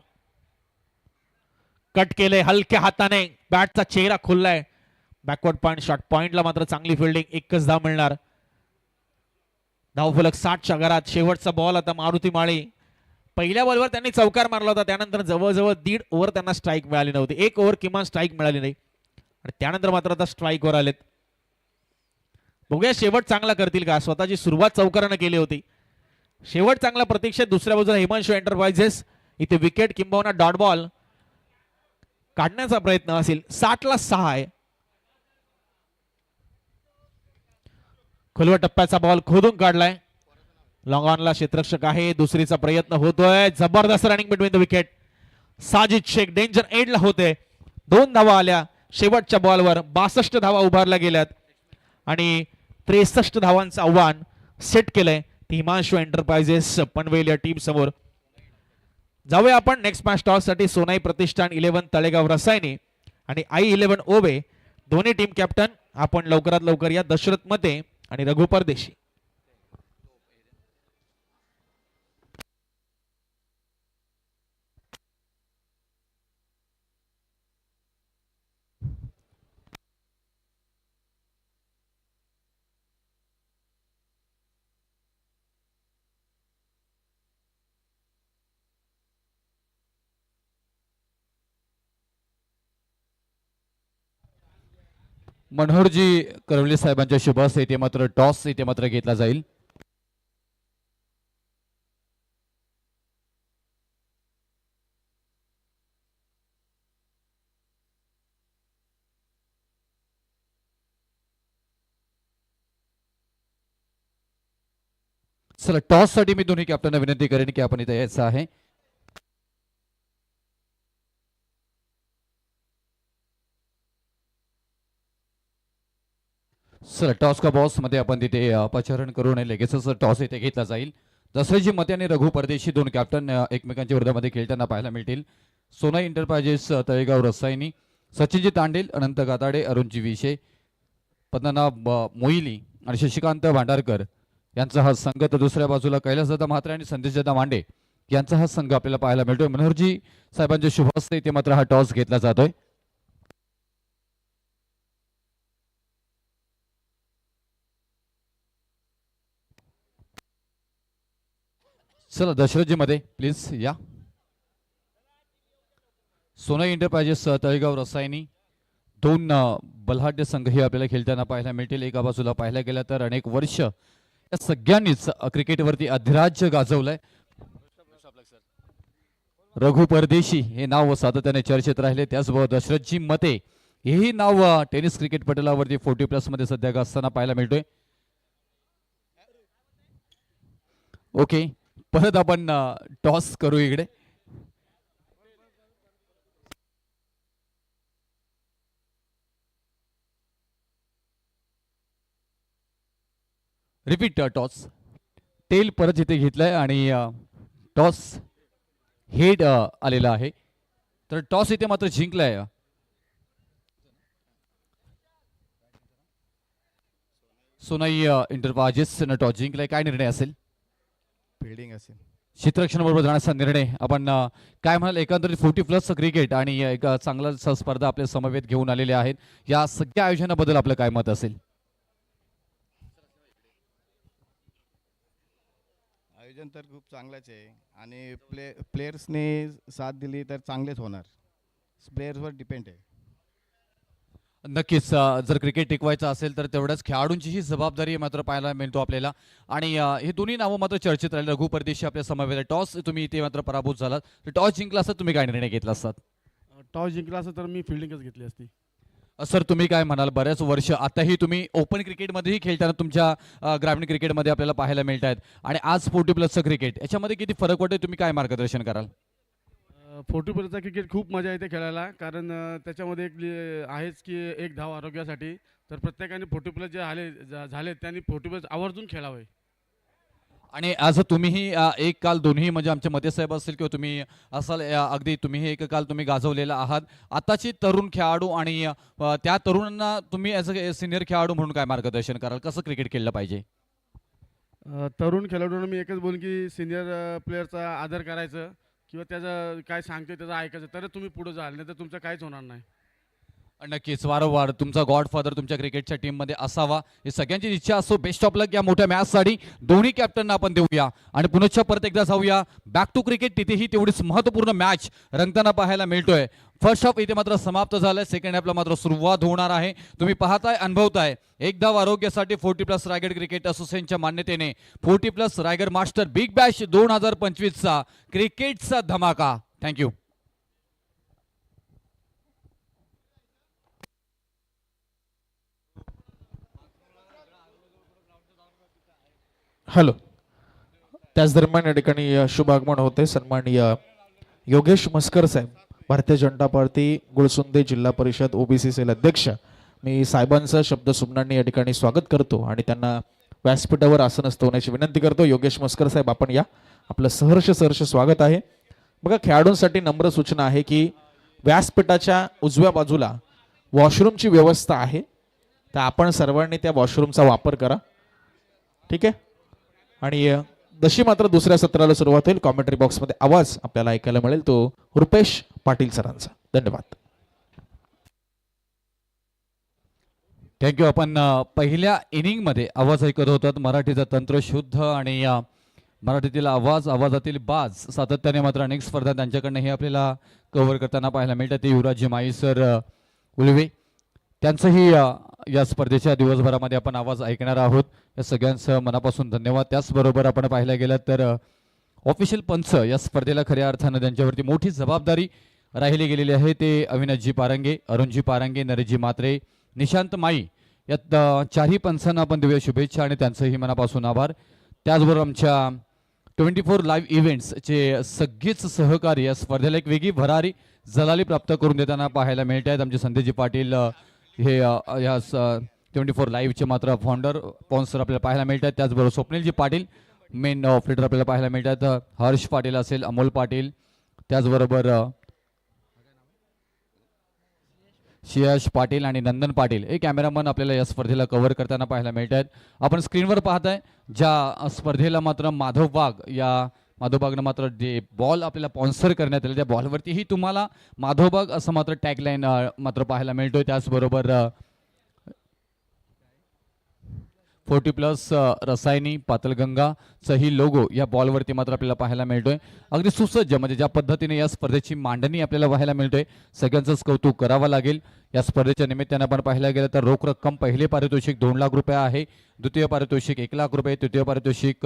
cut केले हलक्या हाताने, बॅटचा चेहरा खुललाय. बॅकवर्ड पॉइंट शॉट, पॉइंटला मात्र चांगली फिल्डिंग, 1च धाव मिळणार. धावफलक 60च्या घरात. शेवटचा बॉल आता मारुती माळी. पहिल्या बॉलवर त्यांनी चौकार मारला होता, त्यानंतर जवळजवळ 1.5 ओव्हर त्यांना स्ट्राईक मिळाली नव्हती. 1 ओव्हर किमान स्ट्राईक मिळाली नाही आणि त्यानंतर मात्र आता स्ट्राईक वर आलेत. बघूया शेवट चांगला करतील का. स्वतःची सुरुवात चौकारानं केली होती, शेवट चांगला प्रतीक्षेत. दुसऱ्या बाजूला हिमांशू एंटरप्राइजेस इथे विकेट किंबहुना डॉट बॉल काढण्याचा प्रयत्न असेल. 60ला 6 आहे. खुलवा टप्प्याचा बॉल खोदून काढलाय. लॉंग ऑनला क्षेत्ररक्षक आहे, दुसरीचा प्रयत्न होतोय. जबरदस्त running between the wicket. Sajid Shaikh danger एंडला होते. 2 धावा आल्या शेवटच्या बॉलवर. 62 धावा उभारल्या गेल्यात आणि 63 धावांचं आव्हान सेट केलंय हिमांशू एंटरप्राइजेस पनवेल या टीम समोर. जाऊया आपण नेक्स्ट मॅच टॉस साठी. सोनाई प्रतिष्ठान 11 तळेगाव रसायनी आणि I11 ओवे दोन्ही टीम कॅप्टन आपण लवकरात लवकर या. दशरथ मते आणि रघु परदेशी. मनोहरजी करवले साहेबांच्या शुभ हस्ते इथे मात्र टॉस इथे मात्र घेतला जाईल. चला टॉस साठी मी दोन्ही कॅप्टनना विनंती करेन की आपण इथे यायचं आहे. सर टॉस का बॉस मध्ये आपण तिथे अपचरण करून लगेचच टॉस इथे घेतला जाईल. दसरेजी मते आणि रघु परदेशी दोन कॅप्टन एकमेकांच्या विरोधामध्ये खेळताना पाहायला मिळतील. सोना इंटरप्राइजेस तळेगाव रसायनी, सचिनजी तांडेल, अनंत गाताडे, अरुणजी विशे, पद्मनाभ मोईली आणि शशिकांत भांडारकर यांचा हा संघ, तर दुसऱ्या बाजूला कैलासदादा म्हात्रे आणि संदेशदादा मांडे यांचा हा संघ आपल्याला पाहायला मिळतोय. मनोहरजी साहेबांच्या शुभ हस्ते इथे मात्र हा टॉस घेतला जातोय. चला दशरथजी मध्ये प्लीज या. सोना इंटरप्राइजेस तळेगाव रसायनी दोन बलाढ्य संघ हे आपल्याला खेळताना पाहायला मिळतील. एका बाजूला पाहायला गेलं तर अनेक वर्ष या सगळ्यांनीच क्रिकेटवरती अधिराज्य गाजवलंय. रघु परदेशी हे नाव सातत्याने चर्चेत राहिले. त्याचबरोबर दशरथजी मते हेही नाव टेनिस क्रिकेट पटलावरती 40+ मध्ये सध्या गाजताना पाहायला मिळतोय. ओके, परत आपण टॉस करू इकडे. Repeat toss. टेल परत इथे घेतलाय आणि टॉस हेड आलेला आहे. तर टॉस इथे मात्र जिंकलाय. सोनाई इंटरप्राइजेसनं टॉस जिंकलाय. काय निर्णय असेल? फिल्डिंग असेल. क्षेत्ररक्षण बरोबर जाण्याचा निर्णय. आपण काय म्हणाल, एकंदरीत 40+ क्रिकेट आणि एक चांगला स्पर्धा आपल्या समवेत घेऊन आलेले आहेत. या सगळ्या आयोजनाबद्दल आपलं काय मत असेल? आयोजन तर खूप चांगलंच आहे आणि प्लेयर्सने साथ दिली तर चांगलेच होणार. प्लेयर्सवर डिपेंड आहे. नक्कीच जर क्रिकेट टिकवायचं असेल तर तेवढ्याच खेळाडूंची ही जबाबदारी मात्र पाहायला मिळतो आपल्याला. आणि हे दोन्ही नावं मात्र चर्चेत राहिले. रघु परदेशी आपल्या समवेत. टॉस तुम्ही इथे मात्र पराभूत झालात, तर टॉस जिंकला असता तुम्ही काय निर्णय घेतला असतात? टॉस जिंकला असं तर मी फिल्डिंगच घेतली असती. सर तुम्ही काय म्हणाल, बऱ्याच वर्ष आताही तुम्ही ओपन क्रिकेटमध्येही खेळताना तुमच्या ग्रामीण क्रिकेटमध्ये आपल्याला पाहायला मिळत आहेत आणि आज 40+ क्रिकेट, याच्यामध्ये किती फरक वाटतोय, तुम्ही काय मार्गदर्शन कराल? 40+चा क्रिकेट खूप मजा येते खेळायला, कारण त्याच्यामध्ये आहेच की एक धाव आरोग्यासाठी. तर प्रत्येकाने 40+ जे झाले त्यांनी 40+ आवर्जून खेळावे. आणि आज तुम्हीही एक काल दोन्ही म्हणजे आमचे मते साहेब असतील किंवा तुम्ही असाल, अगदी तुम्हीही एक काल तुम्ही गाजवलेला आहात. आताची तरुण खेळाडू आणि त्या तरुणांना तुम्ही ॲज अ सिनियर खेळाडू म्हणून काय मार्गदर्शन कराल, कसं क्रिकेट खेळलं पाहिजे? तरुण खेळाडूंना मी एकच बोलेन की सिनियर प्लेअरचा आदर करायचं किंवा त्याचं काय सांगते त्याचं ऐकायचं, तर तुम्ही पुढे जाल, नाही तर तुमचं काहीच होणार नाही. नक्कीच वारंवार तुमचा गॉडफादर तुमच्या क्रिकेटच्या टीममध्ये असावा ही सगळ्यांची इच्छा असो. बेस्ट ऑफ लक या मोठ्या मॅचसाठी दोन्ही कॅप्टनना आपण देऊया आणि पुनश्च परत एकदा जाऊया बॅक टू क्रिकेट. तिथेही तेवढीच महत्त्वपूर्ण मॅच रंगताना पाहायला मिळतोय. फर्स्ट हाफ इथे मात्र समाप्त झालंय, सेकंड हाफला मात्र सुरुवात होणार आहे. तुम्ही पाहताय, अनुभवताय, एक धाव आरोग्यासाठी 40+ रायगड क्रिकेट असोसिएशनच्या मान्यतेने 40+ रायगड मास्टर बिग बॅश 2025चा क्रिकेटचा धमाका. थँक्यू. हॅलो. त्याच दरम्यान या ठिकाणी शुभ आगमन होते. सन्माननीय योगेश मस्कर साहेब, भारतीय जनता पार्टी गुळसुंदे जिल्हा परिषद ओबीसी सेल अध्यक्ष. मी साहेबांचं शब्द सुमनांनी या ठिकाणी स्वागत करतो आणि त्यांना व्यासपीठावर आसनस्थ होण्याची विनंती करतो. योगेश मस्कर साहेब आपण या, आपलं सहर्ष स्वागत आहे. बघा, खेळाडूंसाठी नम्र सूचना आहे की व्यासपीठाच्या उजव्या बाजूला वॉशरूमची व्यवस्था आहे, तर आपण सर्वांनी त्या वॉशरूमचा वापर करा, ठीक आहे. आणि जशी मात्र दुसऱ्या सत्राला सुरुवात होईल, कॉमेंट्री बॉक्समध्ये आवाज आपल्याला ऐकायला मिळेल तो रुपेश पाटील सरांचा. धन्यवाद. थँक्यू. आपण पहिल्या इनिंगमध्ये आवाज ऐकत होतात मराठीचा तंत्र शुद्ध आणि मराठीतील आवाजातील बाज. सातत्याने मात्र अनेक स्पर्धा त्यांच्याकडनं हे आपल्याला कव्हर करताना पाहायला मिळतात. ते युवराज माई सर उलवे, त्यांचंही या स्पर्धेच्या दिवसभरामध्ये आपण आवाज ऐकणार आहोत. या सगळ्यांचं मनापासून धन्यवाद. त्याचबरोबर आपण पाहायला गेलं तर ऑफिशियल पंच या स्पर्धेला खऱ्या अर्थानं त्यांच्यावरती मोठी जबाबदारी राहिली गेलेली आहे. ते अविनाशजी पारंगे, अरुणजी पारंगे, नरेशजी मात्रे, निशांत माई या चारही पंचांना आपण देऊया शुभेच्छा आणि त्यांचंही मनापासून आभार. त्याचबरोबर आमच्या 24 लाईव्ह इव्हेंट्सचे सगळेच सहकारी या स्पर्धेला एक वेगळी भरारी जलाली प्राप्त करून देताना पाहायला मिळत आहेत. आमचे संदेशजी पाटील हे या 24 लाईव्हचे मात्र फाउंडर स्पॉन्सर आपल्याला पाहायला मिळत आहेत. त्याचबरोबर स्वप्नीलजी पाटील मेन ऑपरेटर आपल्याला पाहायला मिळतात. हर्ष पाटील असेल, अमोल पाटील, त्याचबरोबर शियाश पाटील आणि नंदन पाटील हे कॅमेरामन आपल्याला या स्पर्धेला कव्हर करताना पाहायला मिळत आहेत. आपण स्क्रीनवर पाहताय ज्या स्पर्धेला मात्र माधव बागनं मात्र जे बॉल आपल्याला स्पॉन्सर करण्यात आले त्या बॉलवरतीही तुम्हाला माधव बाग असं मात्र टॅगलाईन मात्र पाहायला मिळतोय. त्याचबरोबर 40+ रसायनी पातलगंगाचंही लोगो या बॉलवरती मात्र आपल्याला पाहायला मिळतोय. अगदी सुसज्ज म्हणजे ज्या पद्धतीने या स्पर्धेची मांडणी आपल्याला पाहायला मिळतोय सगळ्यांचंच कौतुक करावं लागेल. या स्पर्धेच्या निमित्तानं आपण पाहायला गेलं तर रोख रक्कम पहिले पारितोषिक 2 लाख रुपये आहे, द्वितीय पारितोषिक 1 लाख रुपये, तृतीय पारितोषिक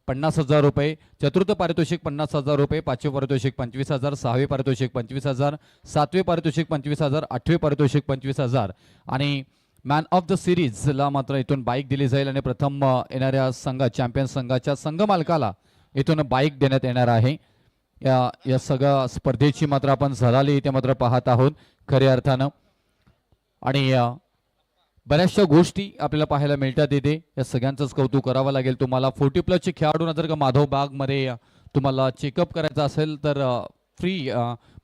50,000 रुपये, चतुर्थ पारितोषिक 50,000 रुपये, पाचवे पारितोषिक 25,000, सहावे पारितोषिक 25,000, सातवे पारितोषिक 25,000, आठवे पारितोषिक 25,000 आणि मॅन ऑफ द सिरीजला मात्र इथून बाईक दिली जाईल आणि प्रथम येणाऱ्या चॅम्पियन संघाच्या संघ मालकाला इथून बाईक देण्यात येणार आहे. या सगळ्या स्पर्धेची मात्र आपण झलाली इथे मात्र पाहत आहोत खऱ्या अर्थानं आणि बऱ्याचशा गोष्टी आपल्याला पाहायला मिळतात इथे. या सगळ्यांचंच कौतुक करावं लागेल तुम्हाला. 40+ खेळाडूंना जर का माधव बागमध्ये तुम्हाला चेकअप करायचं असेल तर फ्री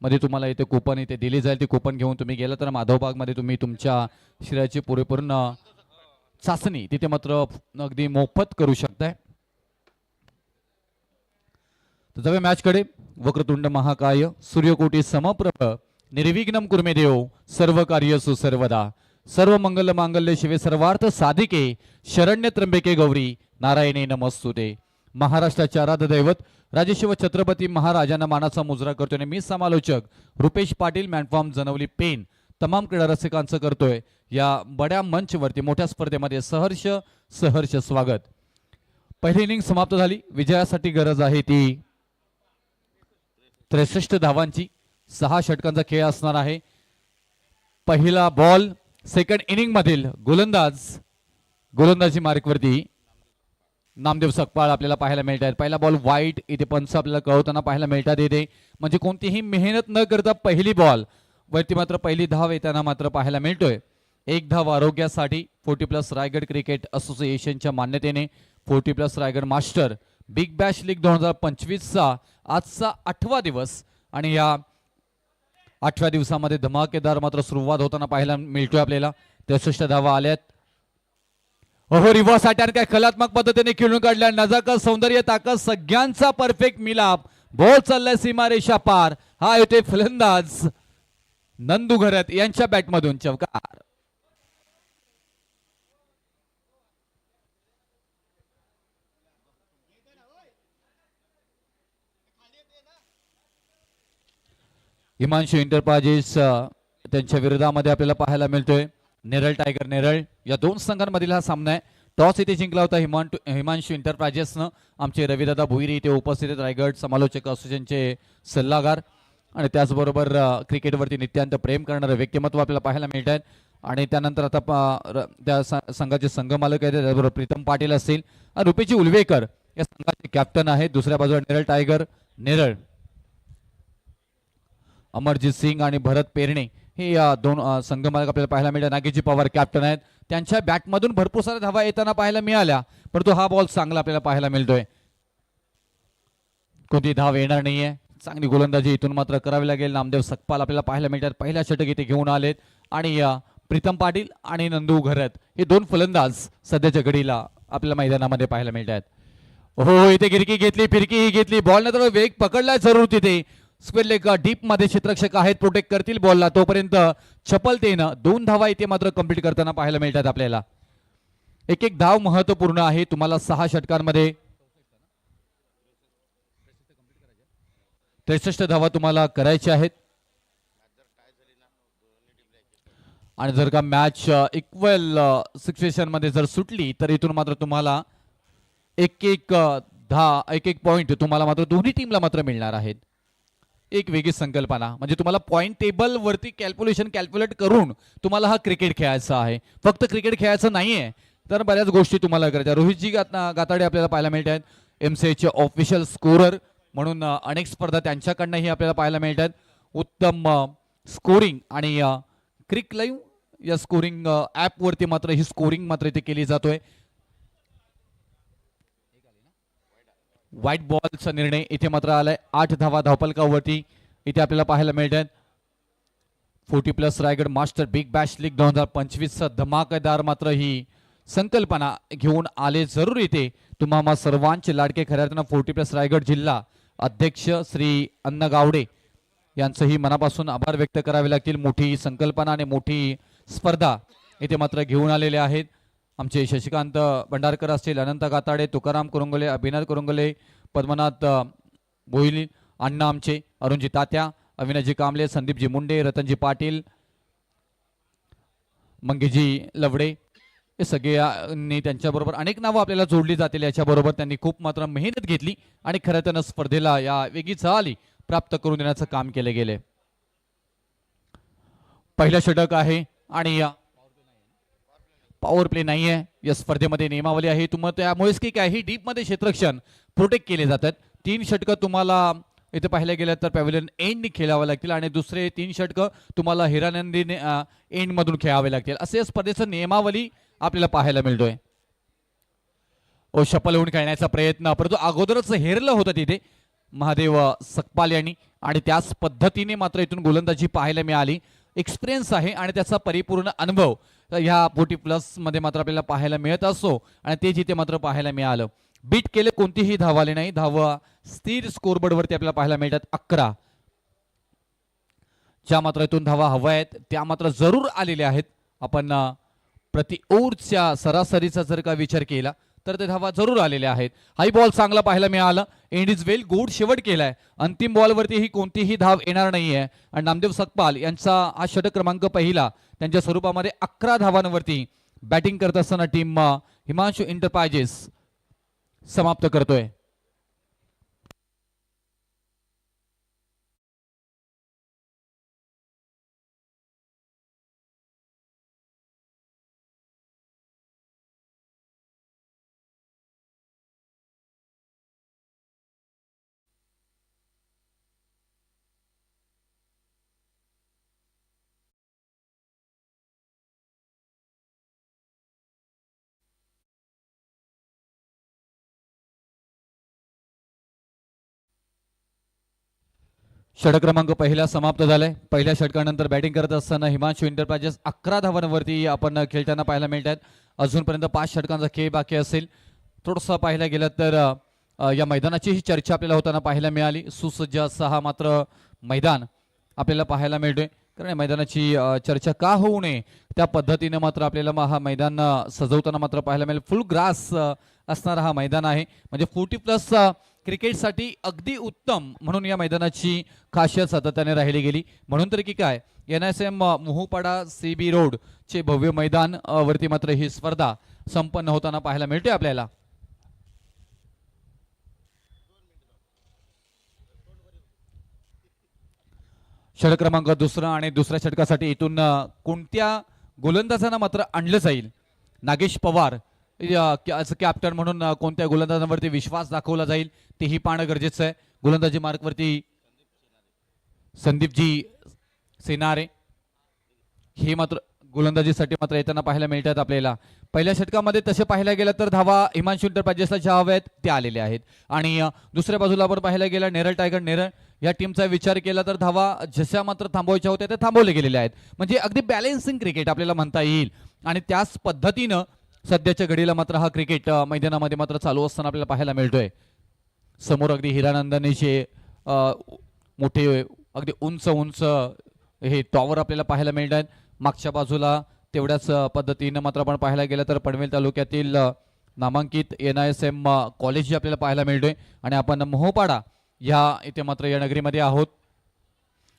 मध्ये तुम्हाला इथे कुपन इथे दिली जाईल. ती कुपन घेऊन तुम्ही गेला तर माधवबागमध्ये तुम्ही तुमच्या शरीराची परिपूर्ण चाचणी तिथे मात्र अगदी मोफत करू शकताय. तर जाऊया मॅचकडे. वक्रतुंड महाकाय सूर्यकोटी समप्रभ निर्विघ्नं कुर्मे देव सर्व कार्यसु सर्वदा सर्व मंगल मांगल्य शिवे सर्वार्थ साधिके शरण्य त्र्यंबके गौरी नारायणे नमस्तुते. महाराष्ट्राचे आराध्य दैवत राजेशिव छत्रपती महाराजांना मानाचा मुजरा करतोय आणि मी समालोचक रुपेश पाटील मॅनफॉर्म जनवली पेन तमाम क्रीडा रसिकांचं करतोय या बड्या मंचवरती मोठ्या स्पर्धेमध्ये सहर्ष स्वागत. पहिली इनिंग समाप्त झाली. विजयासाठी गरज आहे ती 63 धावांची. 6 षटकांचा खेळ असणार आहे. पहिला बॉल सेकंड इनिंग मधील गोलंदाजी मार्कवरती नामदेव सकपाळ आपल्याला पाहायला मिळतात. पहिला बॉल वाईट इथे पंच आपल्याला कळवताना पाहायला मिळतात इथे. म्हणजे कोणतीही मेहनत न करता पहिली बॉल वरती मात्र पहिली धाव येताना मात्र पाहायला मिळतोय. 1 धाव आरोग्यासाठी 40+ रायगड क्रिकेट असोसिएशनच्या मान्यतेने 40+ Raigad master big bash league 2025चा आजचा 8वा दिवस आणि या 8व्या दिवसामध्ये धमाकेदार मात्र सुरुवात होताना पाहायला मिळतोय आपल्याला. 63 धावा आल्यात. हो रिव्हर्स अटॅक काय कलात्मक पद्धतीने खेळून काढल्या. नजाकत सौंदर्य ताकद सगळ्यांचा परफेक्ट मिलाप. बॉल चाललाय सीमारेषा पार. हा येते फलंदाज नंदू घरत यांच्या बॅटमधून चौकार. हिमांशू एंटरप्राइजेस त्यांच्या विरोधामध्ये आपल्याला पाहायला मिळतोय. नेरळ टायगर नेरळ या दोन संघांमधील हा सामना आहे. टॉस इथे जिंकला होता हिमांशू एंटरप्राइजेसनं. आमचे रविदादा भुईरी इथे उपस्थित आहेत, रायगड समालोचक असोसिएशनचे सल्लागार आणि क्रिकेटवरती नित्यांत प्रेम करणारे व्यक्तिमत्व आपल्याला पाहायला मिळत आहेत. आणि त्यानंतर आता त्या संघाचे संघमालक आहेत, त्याचबरोबर प्रीतम पाटील असतील, रुपेजी उलवेकर या संघाचे कॅप्टन आहेत. दुसऱ्या बाजूला नेरळ टायगर नेरळ अमरजीत सिंग आणि भरत पेरणे हे या दोन संघमालक आपल्याला पाहायला मिळतात. नागेशजी पवार कॅप्टन आहेत. त्यांच्या बॅटमधून भरपूर साऱ्या धावा येताना पाहायला मिळाल्या, परंतु हा बॉल चांगला आपल्याला पाहायला मिळतोय. कोणती धाव येणार नाहीये. चांगली गोलंदाजी इथून मात्र करावी लागेल. नामदेव सकपाल आपल्याला पाहायला मिळतात. पहिल्या षटक इथे घेऊन आलेत आणि प्रीतम पाटील आणि नंदू घरत हे दोन फलंदाज सध्याच्या घडीला आपल्याला मैदानामध्ये पाहायला मिळतात. हो इथे गिरकी घेतली, फिरकी घेतली, बॉल नंतर वेग पकडलाय जरूर. तिथे स्क्वेअर लेग डीप मध्ये क्षेत्ररक्षक आहेत, प्रोटेक्ट करतील बॉलला. तोपर्यंत चपलतेनं 2 धावा इथे मात्र कंप्लीट करताना पाहायला मिळतात आपल्याला. एक धाव महत्वपूर्ण आहे. तुम्हाला 6 षटकांमध्ये 63 धावा तुम्हाला करायच्या आहेत. आणि जर का मॅच इक्वल सिच्युएशन मध्ये जर सुटली तर इथून मात्र तुम्हाला एक एक 10 पॉइंट तुम्हाला मात्र दोन्ही टीमला मात्र मिळणार आहेत. एक वेगळी संकल्पना म्हणजे तुम्हाला पॉइंट टेबल वरती कॅल्क्युलेट करून तुम्हाला हा क्रिकेट खेळायचा आहे. फक्त क्रिकेट खेळायचं नाहीये तर बऱ्याच गोष्टी तुम्हाला करायच्या. रोहितजी गाताडे आपल्याला पाहायला मिळत आहेत, MCIचे ऑफिशियल स्कोरर म्हणून अनेक स्पर्धा त्यांच्याकडनंही आपल्याला पाहायला मिळत आहेत. उत्तम स्कोरिंग आणि क्रिक लाईव्ह या स्कोरिंग ऍप वरती मात्र ही स्कोरिंग मात्र इथे केली जातोय. व्हाईट बॉलचा निर्णय इथे मात्र आलाय. 8 धावा धावपलकावरती इथे आपल्याला पाहायला मिळत आहेत. 40+ Raigad master big bash league 2025 धमाकेदार मात्र ही संकल्पना घेऊन आले जरूर इथे तुम्हा सर्वांचे लाडके खऱ्या अर्थानं 40+ रायगड जिल्हा अध्यक्ष श्री अण्णा गावडे यांचंही मनापासून आभार व्यक्त करावे लागतील. मोठी संकल्पना आणि मोठी स्पर्धा इथे मात्र घेऊन आलेले आहेत. आमचे शशिकांत भंडारकर असतील, अनंत गाताडे, तुकाराम कुरुंगले, अभिनाथ कुरुंगले, पद्मनाथ भोईली, अण्णा आमचे, अरुणजी तात्या, अविनाशजी कांबळे, संदीपजी मुंडे, रतनजी पाटील, मंगेजी लवडे हे सगळ्यांनी त्यांच्याबरोबर अनेक नावं आपल्याला जोडली जातील. याच्याबरोबर त्यांनी खूप मात्र मेहनत घेतली आणि खरं तर स्पर्धेला या वेगळी चाली प्राप्त करून देण्याचं काम केले गेले. पहिलं षटक आहे आणि पॉवर प्ले नाही आहे या स्पर्धेमध्ये. नियमावली आहे तुम्हाला त्यामुळेच की काही डीप मध्ये क्षेत्ररक्षण प्रोटेक्ट केले जातात. 3 षटकं तुम्हाला इथे पाहायला गेलं तर पॅव्हिलियन एंडनी खेळावे लागतील आणि दुसरे 3 षटकं तुम्हाला हिरानंदी एंड मधून खेळावे लागतील. असे या स्पर्धेचं नियमावली आपल्याला पाहायला मिळतोय. शपल होऊन खेळण्याचा प्रयत्न परंतु अगोदरच हेरलं होतं तिथे महादेव सकपाल यांनी आणि त्याच पद्धतीने मात्र इथून गोलंदाजी पाहायला मिळाली. एक्सपिरियन्स आहे आणि त्याचा परिपूर्ण अनुभव ह्या 40+ मध्ये मात्र आपल्याला पाहायला मिळत असो आणि ते जिथे मात्र पाहायला मिळालं. बीट केले कोणतीही धाव आली नाही. धावा स्थिर स्कोरबोर्ड वरती आपल्याला पाहायला मिळतात 11. ज्या मात्र इथून धावा हव्या आहेत त्या मात्र जरूर आलेल्या आहेत. आपण प्रति ओव्हरच्या सरासरीचा जर का विचार केला तर ते धावा जरूर आलेल्या आहेत. हाई बॉल चांगला पाहायला मिळाला. एंड इज वेल गुड शेवट केलाय. अंतिम बॉलवरती ही कोणतीही धाव येणार नाहीये आणि नामदेव सकपाल यांचा हा षटक क्रमांक पहिला त्यांच्या स्वरूपामध्ये 11 धावांवरती बॅटिंग करत असताना टीम हिमांशू एंटरप्राइजेस समाप्त करतोय. षटक क्रमांक पहिला समाप्त झालाय. पहिल्या षटकानंतर बॅटिंग करत असताना हिमांशू एंटरप्राइजेस 11 धावांवरती आपण खेळताना पाहायला मिळत आहेत. अजूनपर्यंत 5 षटकांचा खेळ बाकी असेल. थोडंसं पाहायला गेलं तर या मैदानाची ही चर्चा आपल्याला होताना पाहायला मिळाली. सुसज्ज असं हा मात्र मैदान आपल्याला पाहायला मिळतोय. कारण मैदानाची चर्चा का होऊ नये त्या पद्धतीने मात्र आपल्याला हा मैदान सजवताना मात्र पाहायला मिळेल. फुल ग्रास असणारा हा मैदान आहे म्हणजे 40+ क्रिकेटसाठी अगदी उत्तम म्हणून या मैदानाची खासियत सातत्याने राहिली गेली. म्हणून तर की काय NSM मोहोपाडा CB रोड चे भव्य मैदान वरती मात्र ही स्पर्धा संपन्न होताना पाहायला मिळते आपल्याला. षटक क्रमांक दुसरा आणि दुसऱ्या षटकासाठी इथून कोणत्या गोलंदाजांना मात्र आणलं जाईल. नागेश पवार कॅप्टन म्हणून कोणत्या गोलंदाजांवरती विश्वास दाखवला जाईल तेही पाहणं गरजेचं आहे. गोलंदाजी मार्कवरती संदीपजी सेनारे हे मात्र गोलंदाजीसाठी मात्र येताना पाहायला मिळतात आपल्याला. पहिल्या षटकामध्ये तसे पाहायला गेलं तर धावा हिमांशू एंटरप्राइजेसला ज्या हव्या आहेत त्या आलेल्या आहेत आणि दुसऱ्या बाजूला आपण पाहायला गेलं नेरळ टायगर नेरळ या टीमचा विचार केला तर धावा जशा मात्र थांबवायच्या होत्या त्या थांबवल्या गेलेल्या आहेत. म्हणजे अगदी बॅलेन्सिंग क्रिकेट आपल्याला म्हणता येईल आणि त्याच पद्धतीनं सध्याच्या घडीला मात्र हा क्रिकेट मैदानामध्ये मात्र चालू असताना आपल्याला पाहायला मिळतोय. समोर अगदी हिरानंदनीचे मोठे अगदी उंच उंच हे टॉवर आपल्याला पाहायला मिळत आहेत. मागच्या बाजूला तेवढ्याच पद्धतीनं मात्र आपण पाहायला गेलं तर पनवेल तालुक्यातील नामांकित NISM कॉलेज आपल्याला पाहायला मिळतोय आणि आपण मोहोपाडा या इथे मात्र या नगरीमध्ये आहोत.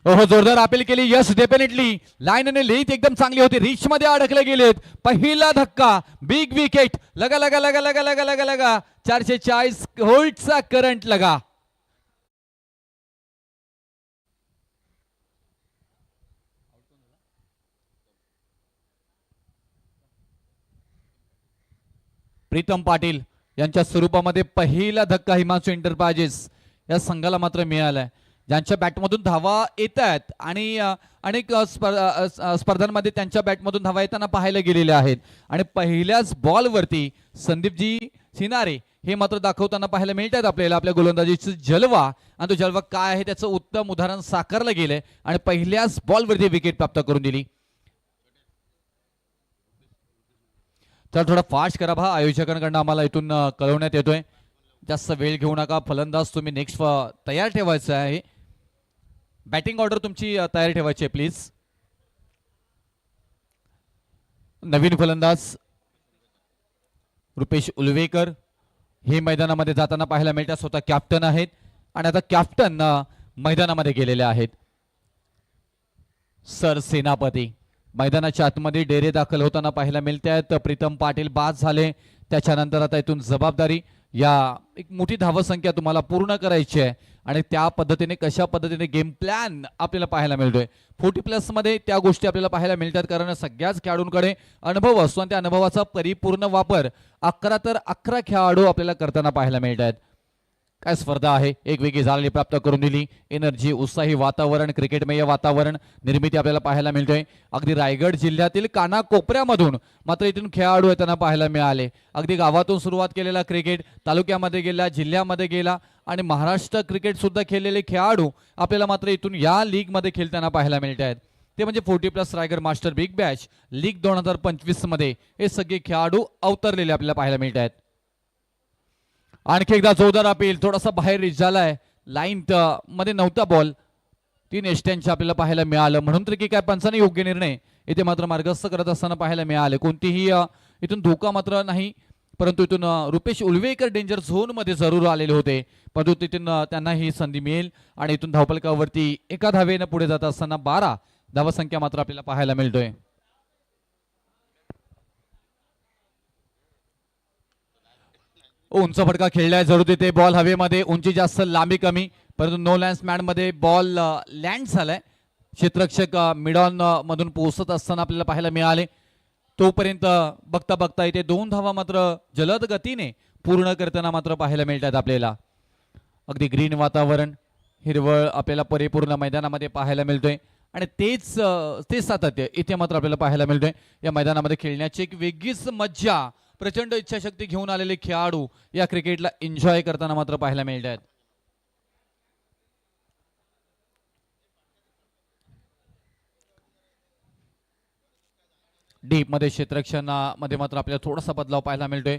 हो जोरदार अपील केली. यस डेफिनेटली लाईन आणि लेथ एकदम चांगली होती. रिच मध्ये अडकले गेलेत. पहिला धक्का बिग विकेट लगा लगा लगा लगा लगा लगा लगा 440 व्होल्टचा करंट लगा. प्रीतम पाटील यांच्या स्वरूपामध्ये पहिला धक्का हिमांशू एंटरप्राइजेस या संघाला मात्र मिळालाय. ज्यांच्या बॅटमधून धावा येत आहेत आणि अनेक स्पर्धांमध्ये त्यांच्या बॅटमधून धावा येताना पाहायला गेलेल्या आहेत. आणि पहिल्याच बॉलवरती संदीपजी सिनारे हे मात्र दाखवताना पाहायला मिळत आहेत आपल्याला आपल्या गोलंदाजीचा जलवा. आणि तो जलवा काय आहे त्याचं उत्तम उदाहरण साकारलं गेलंय आणि पहिल्याच बॉलवरती विकेट प्राप्त करून दिली. तर थोडा फास्ट करा भा, आयोजकांकडनं आम्हाला इथून कळवण्यात येतोय. जास्त वेळ घेऊ नका. फलंदाज तुम्ही नेक्स्ट तयार ठेवायचं आहे. बॅटिंग ऑर्डर तुमची तयार ठेवायची आहे प्लीज. नवीन फलंदाज रुपेश उलवेकर हे मैदानामध्ये जाताना पाहायला मिळतात. स्वतः कॅप्टन आहेत आणि आता कॅप्टन मैदानामध्ये गेलेले आहेत. सर सेनापती मैदानाच्या आतमध्ये डेरे दाखल होताना पाहायला मिळते आहेत. प्रीतम पाटील बाद झाले. त्याच्यानंतर आता इथून जबाबदारी या एक मोठी धावसंख्या तुम्हाला पूर्ण करायची आहे आणि त्या पद्धतीने कशा पद्धतीने गेम प्लॅन आपल्याला पाहायला मिळतोय. 40+ मध्ये त्या गोष्टी आपल्याला पाहायला मिळतात कारण सगळ्याच खेळाडूंकडे अनुभव असतो आणि त्या अनुभवाचा परिपूर्ण वापर 11 तर 11 खेळाडू आपल्याला करताना पाहायला मिळत आहेत. काय स्पर्धा आहे, एक वेगळी झालेली प्राप्त करून दिली. एनर्जी, उत्साही वातावरण, क्रिकेटमय वातावरण निर्मिती आपल्याला पाहायला मिळतोय. अगदी रायगड जिल्ह्यातील कानाकोपऱ्यामधून मात्र इथून खेळाडू येताना पाहायला मिळाले. अगदी गावातून सुरुवात केलेला क्रिकेट तालुक्यामध्ये गेला, जिल्ह्यामध्ये गेला आणि महाराष्ट्र क्रिकेट सुद्धा खेळलेले खेळाडू आपल्याला मात्र इथून या लीग मध्ये खेळताना पाहायला मिळत आहेत. ते म्हणजे 40+ Raigad master big batch league 2025 मध्ये हे सगळे खेळाडू अवतरलेले आपल्याला पाहायला मिळत आहेत. आणखी एकदा जोरदार अपील. थोडासा बाहेर रिच झालाय. लाईन मध्ये नव्हता बॉल. 3 एष्ट्यांचे आपल्याला पाहायला मिळालं म्हणून तर की काय पंचाने योग्य निर्णय इथे मात्र मार्गस्थ करत असताना पाहायला मिळाले. कोणतीही इथून धोका मात्र नाही परंतु इथून रुपेश उलवेकर डेंजर झोन मध्ये जरूर आलेले होते परंतु तिथून त्यांना ही संधी मिळेल आणि इथून धावफलकावरती एका धावेनं पुढे जात असताना 12 धावसंख्या मात्र आपल्याला पाहायला मिळतोय. उंच फटका खेळलाय जरूर तिथे. बॉल हवेमध्ये, उंची जास्त लांबी कमी परंतु नो लँड्स मॅन मध्ये बॉल लँड झालाय. क्षेत्ररक्षक मिडॉन मधून पोहोचत असताना आपल्याला पाहायला मिळाले. तोपर्यंत बघता बघता इथे 2 धावा मात्र जलद गतीने पूर्ण करताना मात्र पाहायला मिळतात आपल्याला. अगदी ग्रीन वातावरण, हिरवळ आपल्याला परिपूर्ण मैदानामध्ये पाहायला मिळतोय आणि तेच सातत्य इथे मात्र आपल्याला पाहायला मिळतोय. या मैदानामध्ये खेळण्याची एक वेगळीच मज्जा, प्रचंड इच्छाशक्ती घेऊन आलेले खेळाडू या क्रिकेटला एन्जॉय करताना मात्र पाहायला मिळत आहेत. डीप मध्ये क्षेत्ररक्षणामध्ये मात्र आपल्याला थोडासा बदलाव पाहायला मिळतोय.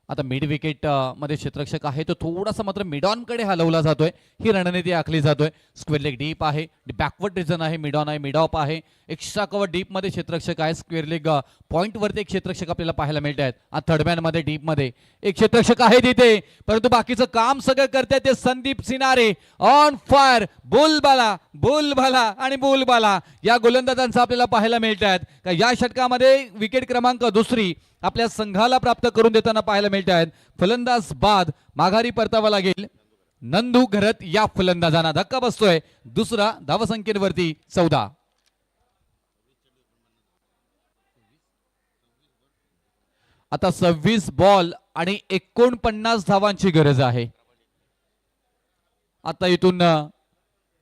आता मिड विकेट मध्ये क्षेत्ररक्षक आहे तो थोडासा मात्र मिडॉन कडे हलवला जातोय. ही रणनीती आखली जातोय. स्क्वेअर लेग डीप आहे, बॅकवर्ड रिजन आहे, मिडॉन आहे, मिड ऑफ आहे, एक्स्ट्रा कव्हर डीप मध्ये क्षेत्ररक्षक आहे. स्क्वेअर लेग पॉइंट वरती एक क्षेत्ररक्षक आपल्याला पाहायला मिळत आहेत. थर्डमॅन मध्ये डीप मध्ये एक क्षेत्ररक्षक आहे तिथे परंतु बाकीचं काम सगळं करतायत ते संदीप सिनारे. ऑन फायर, बोलबाला आणि बोलबाला या गोलंदाजांचं आपल्याला पाहायला मिळत आहेत का या षटकामध्ये विकेट क्रमांक 2 आपल्या संघाला प्राप्त करून देताना पाहायला मिळत आहेत. फलंदाज बाद माघारी परतावा लागेल. नंदू घरत या फलंदाजांना धक्का बसतोय. दुसरा धावसंख्येवरती 14. आता 26 बॉल आणि 49 धावांची गरज आहे. आता इथून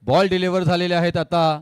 बॉल डिलिव्हर झालेले आहेत. आता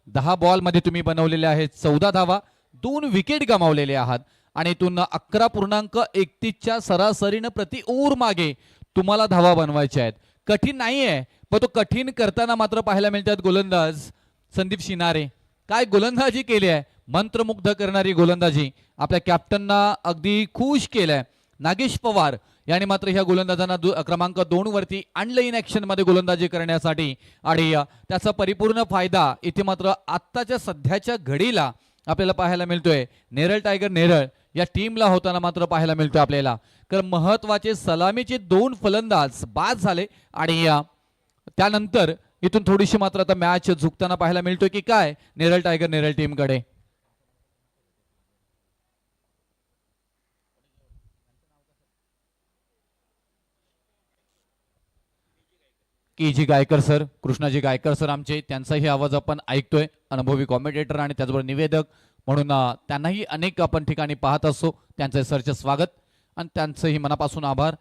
10 बॉल मध्ये तुम्ही बनवलेले आहेत 14 धावा, 2 विकेट गमावलेले आहात आणि इथून 11.31च्या सरासरीनं प्रति ओव्हर मागे तुम्हाला धावा बनवायच्या आहेत. कठीण नाहीये पण तो कठीण करताना मात्र पाहायला मिळतात गोलंदाज संदीप सिनारे. काय गोलंदाजी केली आहे, मंत्रमुग्ध करणारी गोलंदाजी. आपल्या कॅप्टनना अगदी खुश केलंय. नागेश पवार यांनी मात्र ह्या गोलंदाजांना क्रमांक 2 वरती आणलं इन ऍक्शन मध्ये गोलंदाजी करण्यासाठी आणि त्याचा परिपूर्ण फायदा इथे मात्र आत्ताच्या सध्याच्या घडीला आपल्याला पाहायला मिळतोय. नेरळ टायगर नेरळ या टीमला होताना मात्र पाहायला मिळतो आपल्याला. कारण महत्वाचे सलामीचे 2 फलंदाज बाद झाले आणि त्यानंतर इथून थोडीशी मात्र आता मॅच झुकताना पाहायला मिळतोय की काय नेरळ टायगर नेरळ टीमकडे. के जी गायकर सर, कृष्णाजी गायकर सर आमचे, त्यांचाही आवाज आपण ऐकतोय. अनुभवी कॉमेंटेटर आणि त्याचबरोबर निवेदक म्हणून त्यांनाही अनेक आपण ठिकाणी पाहत असतो. त्यांचं सरचे स्वागत आणि त्यांचंही मनापासून आभार.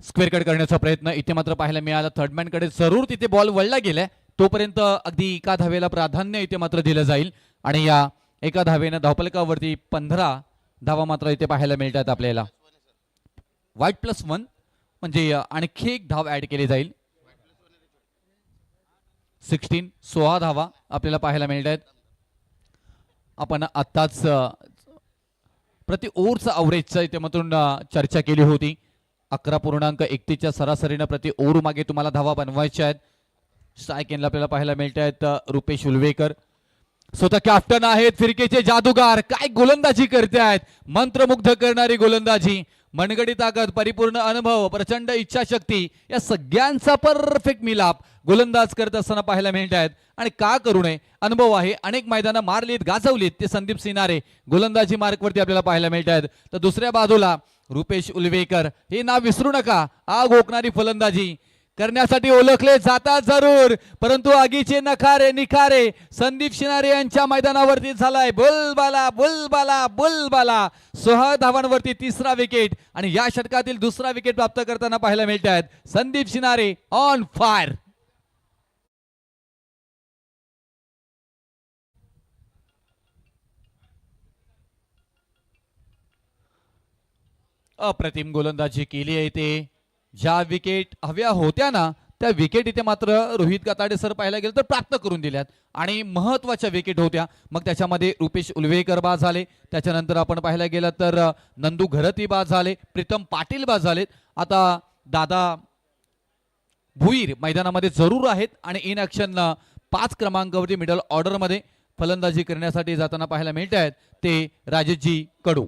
स्क्वेअर कट करण्याचा प्रयत्न इथे मात्र पाहायला मिळाला. थर्डमॅन कडे जरूर तिथे बॉल वळला गेलाय, तोपर्यंत अगदी एका धावेला प्राधान्य इथे मात्र दिलं जाईल आणि या एका धावेनं धावफलकावरती 15 धावा मात्र इथे पाहायला मिळतात आपल्याला. वाईट +1 म्हणजे आणखी एक धाव ऍड केली जाईल. 16 धावा आपल्याला पाहायला मिळत आहेत. आपण आत्ताच प्रति ओव्हरचा अवरेजचा इथे मात्र चर्चा केली होती. 11.31च्या सरासरीनं प्रति ओव्हर मागे तुम्हाला धावा बनवायच्या आहेत. स्ट्राईक एंडला आपल्याला पाहायला मिळत आहेत रुपेश उलवेकर, स्वतः कॅप्टन आहेत, फिरकीचे जादूगार. काय गोलंदाजी करते आहेत, मंत्रमुग्ध करणारी गोलंदाजी, मनगडी ताकद, परिपूर्ण अनुभव, प्रचंड इच्छाशक्ती, या सगळ्यांचा परफेक्ट मिलाप गोलंदाज करत असताना पाहायला मिळत आहेत. आणि का करू नये, अनुभव आहे, अनेक मैदानं मारलीत गाजवलीत. ते संदीप सिनारे गोलंदाजी मार्कवरती आपल्याला पाहायला मिळत आहेत. तर दुसऱ्या बाजूला रुपेश उलवेकर, हे नाव विसरू नका. आग ओकणारी फलंदाजी करण्यासाठी ओळखले जातात जरूर, परंतु आगीचे नखारे निखारे संदीप शिनारे यांच्या मैदानावरती झालाय. बुलबाला बुलबाला बुलबाला. 16 धावांवरती 3रा विकेट आणि या षटकातील 2रा विकेट प्राप्त करताना पाहायला मिळत आहेत. Sandeep Shinare on fire. अप्रतिम गोलंदाजी केली आहे. ते ज्या विकेट हव्या होत्या ना, त्या विकेट इथे मात्र रोहित काताडे सर पाहायला गेलं तर प्राप्त करून दिल्यात आणि महत्वाच्या विकेट होत्या. मग त्याच्यामध्ये रुपेश उलवेकर बाद झाले, त्याच्यानंतर आपण पाहायला गेलं तर नंदू घरती बाद झाले, प्रीतम पाटील बाद झालेत. आता दादा भुईर मैदानामध्ये जरूर आहेत आणि इन ऍक्शन 5 क्रमांकावरती मिडल ऑर्डरमध्ये फलंदाजी करण्यासाठी जाताना पाहायला मिळत आहेत ते राजेशजी कडू.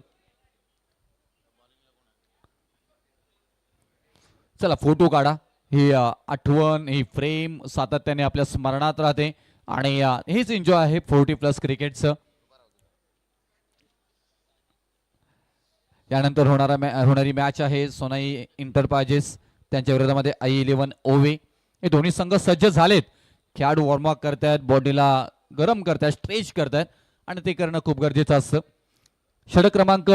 चला फोटो काढा. ही आठवण, ही फ्रेम सातत्याने आपल्या स्मरणात राहते आणि हेच एन्जॉय आहे 40+ क्रिकेटचं. यानंतर होणारी मॅच आहे सोनाई इंटरप्राइजेस त्यांच्या विरोधामध्ये i11 ओवे. हे दोन्ही संघ सज्ज झालेत. खेळाडू वॉर्मअप करतायत, बॉडीला गरम करतायत, स्ट्रेच करतायत आणि ते करणं खूप गरजेचं असतं. षटक क्रमांक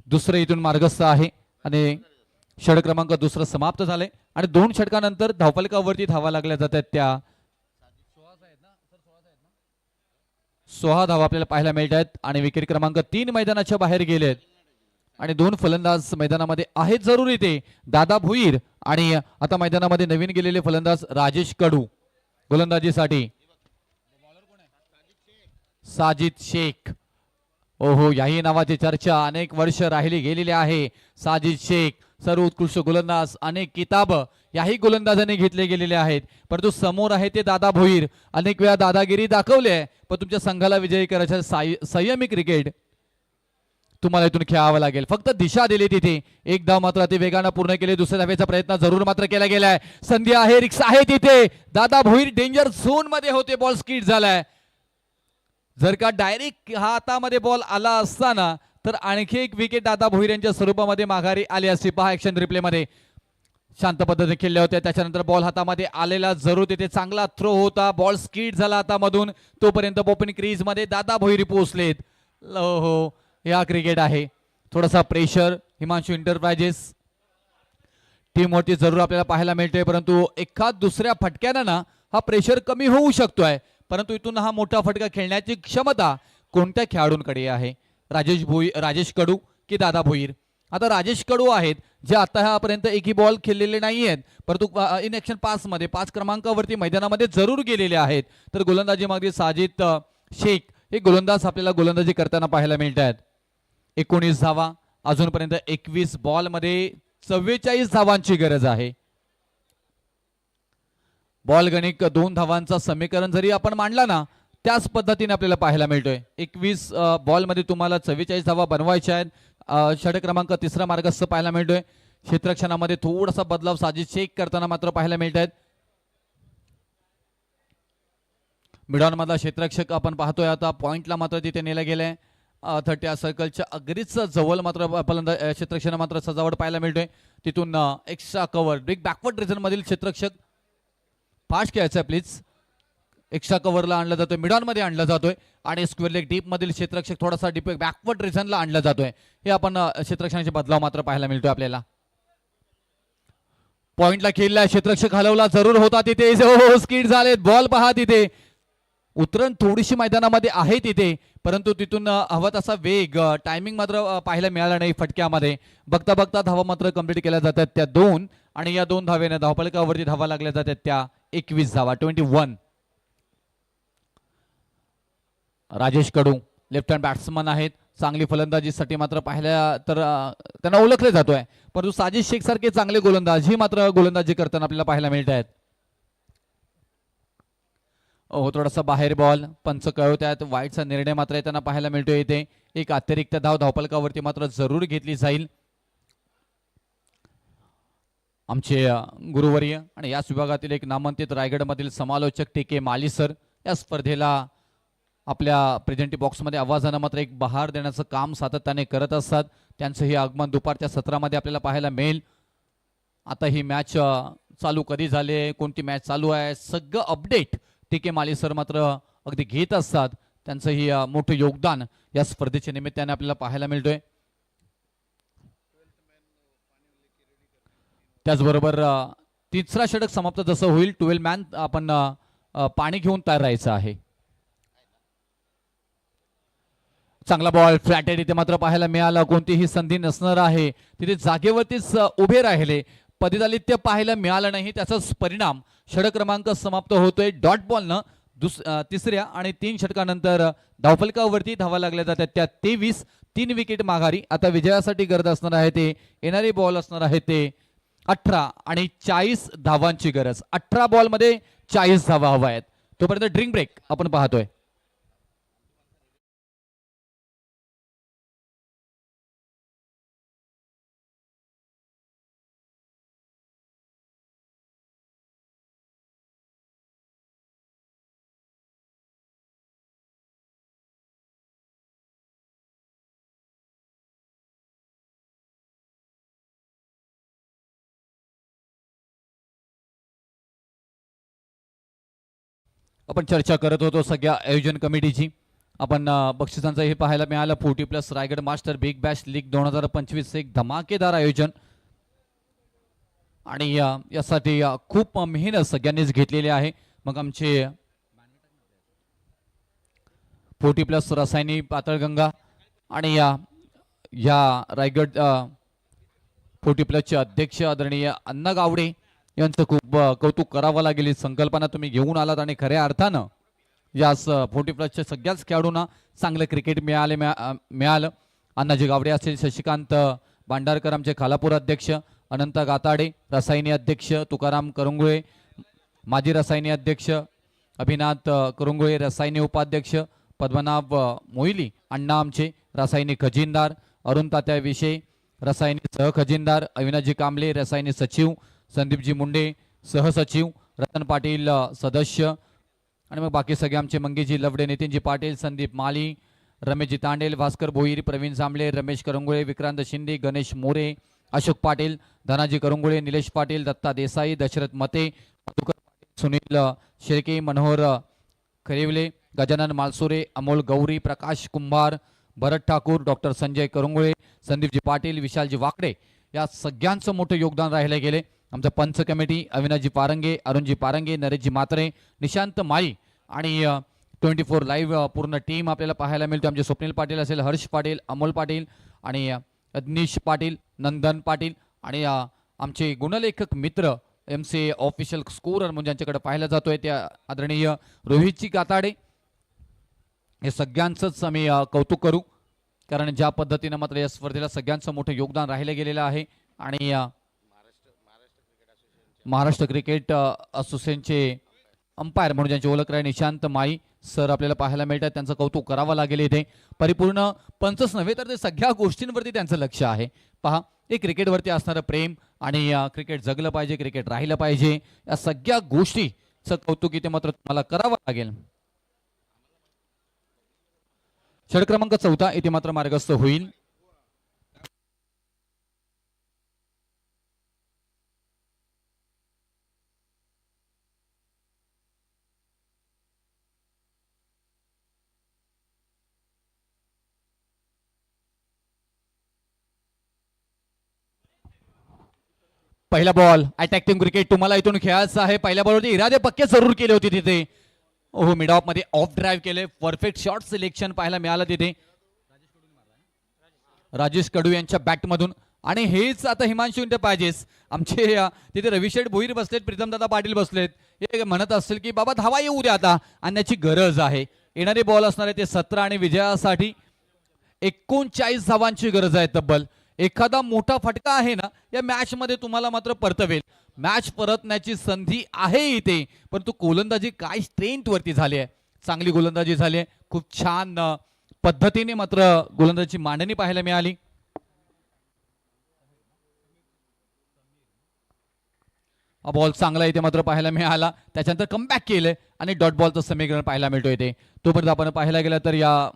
2 इथून मार्गस्थ आहे आणि षटक क्रमांक 2 समाप्त झाले आणि 2 षटकानंतर धावफलकावरती धावा लागल्या जातात. त्या 16 धावा आपल्याला पाहायला मिळत आहेत आणि विकेट क्रमांक 3 मैदानाच्या बाहेर गेलेत आणि 2 फलंदाज मैदानामध्ये आहेत जरूर इथे. दादा भुईर आणि आता मैदानामध्ये नवीन गेलेले फलंदाज राजेश कडू गोलंदाजीसाठी. साजिद शेख, ओहो, याही नावाची चर्चा अनेक वर्ष राहिली गेलेली आहे. साजिद शेख सर्वोत्कृष्ट गोलंदाज, अनेक किताब याही गोलंदाजांनी घेतले गेलेले आहेत. परंतु समोर आहे ते दादा भोईर. अनेक वेळा दादागिरी दाखवली आहे, पण तुमच्या संघाला विजयी करायचं संयमी क्रिकेट तुम्हाला इथून खेळावं लागेल. फक्त दिशा दिली तिथे. एक धाव मात्र अति वेगानं पूर्ण केले. दुसऱ्या धावेचा प्रयत्न जरूर मात्र केला गेलाय. संधी आहे, रिक्स आहे तिथे. दादा भोईर डेंजर झोन मध्ये होते, बॉल स्किड झालाय. जर का डायरेक्ट हातामध्ये बॉल आला असताना तर आणखी एक विकेट दादा भोईर यांच्या स्वरूपामध्ये माघारी आली असती. पहा ऍक्शन रिप्ले मध्ये शांत पद्धतीने खेळल्या होत्या. त्याच्यानंतर बॉल हातामध्ये आलेला जरूर तिथे चांगला थ्रो होता. बॉल स्किड झाला हातामधून. तोपर्यंत ओपन क्रीज मध्ये दादा भोईर पोहोचलेत. हो, या क्रिकेट आहे. थोडासा प्रेशर हिमांशू इंटरप्राइजेस टीमवरती जरूर आपल्याला पाहायला मिळते, परंतु एखाद दुसऱ्या फटक्यानं ना हा प्रेशर कमी होऊ शकतोय. परंतु इथून हा मोठा फटका खेळण्याची क्षमता कोणत्या खेळाडूंकडे आहे? राजेश कडू की दादा भोईर? आता राजेश कडू आहेत जे आतापर्यंत एकही बॉल खेळलेले नाही आहेत, परंतु इन ऍक्शन 5 मध्ये 5 क्रमांकावरती मैदानामध्ये जरूर गेलेले आहेत. तर गोलंदाजी मागे साजिद शेख हे गोलंदाज आपल्याला गोलंदाजी करताना पाहायला मिळत आहेत. 19 धावा अजूनपर्यंत 21 बॉल मध्ये 44 धावांची गरज आहे. बॉल गणिक 2 धावांचा समीकरण जरी आपण मांडला ना त्याच पद्धतीने आपल्याला पाहायला मिळतोय. 21 बॉलमध्ये तुम्हाला 44 धावा बनवायच्या आहेत. षटक क्रमांक 3 मार्गस्थ पाहायला मिळतोय. क्षेत्ररक्षणामध्ये थोडासा बदलाव साजिद शेख करताना मात्र पाहायला मिळत आहेत. मिडॉन मधला क्षेत्ररक्षक आपण पाहतोय आता पॉइंटला मात्र तिथे नेला गेलाय. 30 सर्कलच्या अगदीच जवळ मात्र क्षेत्ररक्षण मात्र सजावट पाहायला मिळतोय. तिथून extra cover big backward region मधील क्षेत्ररक्षक फास्ट खेळायचं प्लीज. एक्स्ट्रा कव्हरला आणला जातोय, मिडॉन मध्ये आणला जातोय आणि स्क्वेअर लेग डीप मधील क्षेत्ररक्षक थोडासा डीप बॅकवर्ड रिजनला आणला जातोय. हे आपण क्षेत्ररक्षणाचे बदलाव मात्र पाहायला मिळतोय आपल्याला. पॉइंटला खेळला क्षेत्ररक्षक हलवला जरूर होता तिथे. स्किड झाले. बॉल पहा तिथे उतरण थोडीशी मैदानामध्ये आहे तिथे, परंतु तिथून हवा तसा वेग टायमिंग मात्र पाहायला मिळाला नाही फटक्यामध्ये. बघता बघता धावा मात्र कंप्लीट केल्या जातात त्या 2 आणि या 2 धावेने धावफलकावरती धावा लागल्या जातात त्या 21 धावा 21. राजेश कडू लेफ्ट हँड बॅट्समन आहेत. चांगली फलंदाजीसाठी मात्र पाहिल्या तर त्यांना ओळखले जातोय, परंतु साजिद शेख सारखे चांगले गोलंदाज ही मात्र गोलंदाजी करताना आपल्याला पाहायला मिळत आहेत. थोडासा बाहेर बॉल पंच कळवत्यात. वाईटचा निर्णय मात्र त्यांना पाहायला मिळतोय. इथे एक अतिरिक्त धाव धावफलकावरती मात्र जरूर घेतली जाईल. आमचे गुरुवर्य आणि याच विभागातील एक नामांकित रायगडमधील समालोचक टी के माली सर या स्पर्धेला आपल्या प्रेझेंटी बॉक्समध्ये आवाजानं मात्र एक बहार देण्याचं काम सातत्याने करत असतात. त्यांचं हे आगमन दुपारच्या सत्रामध्ये आपल्याला पाहायला मिळेल. आता ही मॅच चालू कधी झाले, कोणती मॅच चालू आहे, सगळं अपडेट टी के माली सर मात्र अगदी घेत असतात. त्यांचं ही मोठं योगदान या स्पर्धेच्या निमित्ताने आपल्याला पाहायला मिळतोय. त्याचबरोबर तिसरा षटक समाप्त जसं होईल 12 मॅन आपण पाणी घेऊन तयार राहायचं आहे. चांगला बॉल फ्लॅटेड इथे मात्र पाहायला मिळाला. कोणतीही संधी नसणार आहे तिथे जागेवरतीच उभे राहिले. पदितालित्य पाहायला मिळालं नाही, त्याचाच परिणाम षटक क्रमांक समाप्त होतोय डॉट बॉलनं. तिसऱ्या आणि 3 षटकानंतर धावफलकावरती धावा लागल्या जातात त्या 23. 3 विकेट माघारी. आता विजयासाठी गरज असणार आहे ते येणारी बॉल असणार आहे ते 18 आणि 40 धावांची गरज. 18 बॉलमध्ये 40 धावा हवा आहेत. तोपर्यंत ड्रिंक ब्रेक आपण पाहतोय. आपण चर्चा करत होतो सगळ्या आयोजन कमिटीची. आपण बक्षिसांचं हे पाहायला मिळालं. 40+ Raigad master big bash league 2025 एक धमाकेदार आयोजन आणि यासाठी खूप मेहनत सगळ्यांनीच घेतलेली आहे. मग आमचे 40+ रसायनी पातळगंगा आणि या रायगड 40+ चे अध्यक्ष आदरणीय अण्णा गावडे यांचं खूप कौतुक करावं लागेल. ही संकल्पना तुम्ही घेऊन आलात आणि खऱ्या अर्थानं याच 40+ सगळ्याच खेळाडूंना चांगलं क्रिकेट मिळालं. अण्णाजी गावडे असेल, शशिकांत भांडारकर आमचे खालापूर अध्यक्ष, अनंत गाताडे रसायनी अध्यक्ष, तुकाराम करंगुळे माजी रसायनी अध्यक्ष, अभिनाथ करंगुळे रसायनी उपाध्यक्ष, पद्मनाभ मोईली अण्णा आमचे रसायनी खजिनदार, अरुण तात्या विषय रसायनी सहखजिनदार, अविनाशजी कांबळे रसायनी सचिव, संदीपजी मुंडे सहसचिव, रतन पाटील सदस्य आणि मग बाकी सगळे आमचे मंगेजी लवडे, नितीनजी पाटील, संदीप माली, रमेशजी तांडेल, भास्कर भोईर, प्रवीण जांभळे, रमेश करंगुळे, विक्रांत शिंदे, गणेश मोरे, अशोक पाटील, धनाजी करंगुळे, निलेश पाटील, दत्ता देसाई, दशरथ मते, मधुकर पाटील, सुनील शेळके, मनोहर खरेवले, गजानन मालसुरे, अमोल गौरी, प्रकाश कुंभार, भरत ठाकूर, डॉक्टर संजय करंगुळे, संदीपजी पाटील, विशालजी वाकडे या सगळ्यांचं मोठं योगदान राहिले गेले. आमचं पंच कमिटी अविनाशजी पारंगे, अरुणजी पारंगे, नरेशजी मात्रे, निशांत माळी आणि 24 लाईव्ह पूर्ण टीम आपल्याला पाहायला मिळतो. आमचे स्वप्नील पाटील असेल, हर्ष पाटील, अमोल पाटील आणि अज्ञेश पाटील, नंदन पाटील आणि आमचे गुणलेखक मित्र MC ऑफिशियल स्कोरर म्हणजे ज्यांच्याकडे पाहायला जातोय त्या आदरणीय रोहितजी गाताडे. हे सगळ्यांचंच आम्ही कौतुक करू, कारण ज्या पद्धतीनं मात्र या स्पर्धेला सगळ्यांचं मोठं योगदान राहिलं गेलेलं आहे. आणि महाराष्ट्र क्रिकेट असोसिएशनचे अंपायर म्हणून ज्यांची ओळख आहे निशांत माई, सर आपल्याला पाहायला मिळतात, त्यांचं कौतुक करावं लागेल इथे. परिपूर्ण पंचच नव्हे तर ते सगळ्या गोष्टींवरती त्यांचं लक्ष आहे. पहा, हे क्रिकेटवरती असणारं प्रेम आणि क्रिकेट जगलं पाहिजे, क्रिकेट राहिलं पाहिजे, या सगळ्या गोष्टीचं कौतुक इथे मात्र तुम्हाला करावं लागेल. षट क्रमांक 14 इथे मात्र मार्गस्थ होईल. पहिला बॉल अटॅकिंग क्रिकेट तुम्हाला इथून खेळायचं आहे. पहिल्या बॉलवरती इरादे पक्के जरूर केले होते तिथे. हो, मिड ऑफ मध्ये ऑफ ड्राईव्ह केले. परफेक्ट शॉट सिलेक्शन पाहायला मिळालं तिथे राजेश कडू यांच्या बॅटमधून. आणि हेच आता हिमांशू इंटरप्राइजेस आमचे तिथे रविशेठ भोईर बसलेत, प्रीतमदादा पाटील बसलेत, हे म्हणत असतील की बाबा धावा येऊ द्या आता, आणण्याची गरज आहे. येणारे बॉल असणार आहे ते 17 आणि विजयासाठी 39 धावांची गरज आहे तब्बल. एखादा मोठा फटका आहे ना या मॅच मध्ये तुम्हाला मात्र परतवेल. मॅच परतण्याची संधी आहे इथे, परंतु गोलंदाजी काय स्ट्रेंथ वरती झाली आहे. चांगली गोलंदाजी झाली आहे. खूप छान पद्धतीने मात्र गोलंदाजीची मांडणी पाहायला मिळाली. हा बॉल चांगला इथे मात्र पाहायला मिळाला. त्याच्यानंतर कमबॅक केलंय आणि डॉट बॉलचं समीकरण पाहायला मिळतो इथे. तोपर्यंत आपण पाहायला गेलं तर या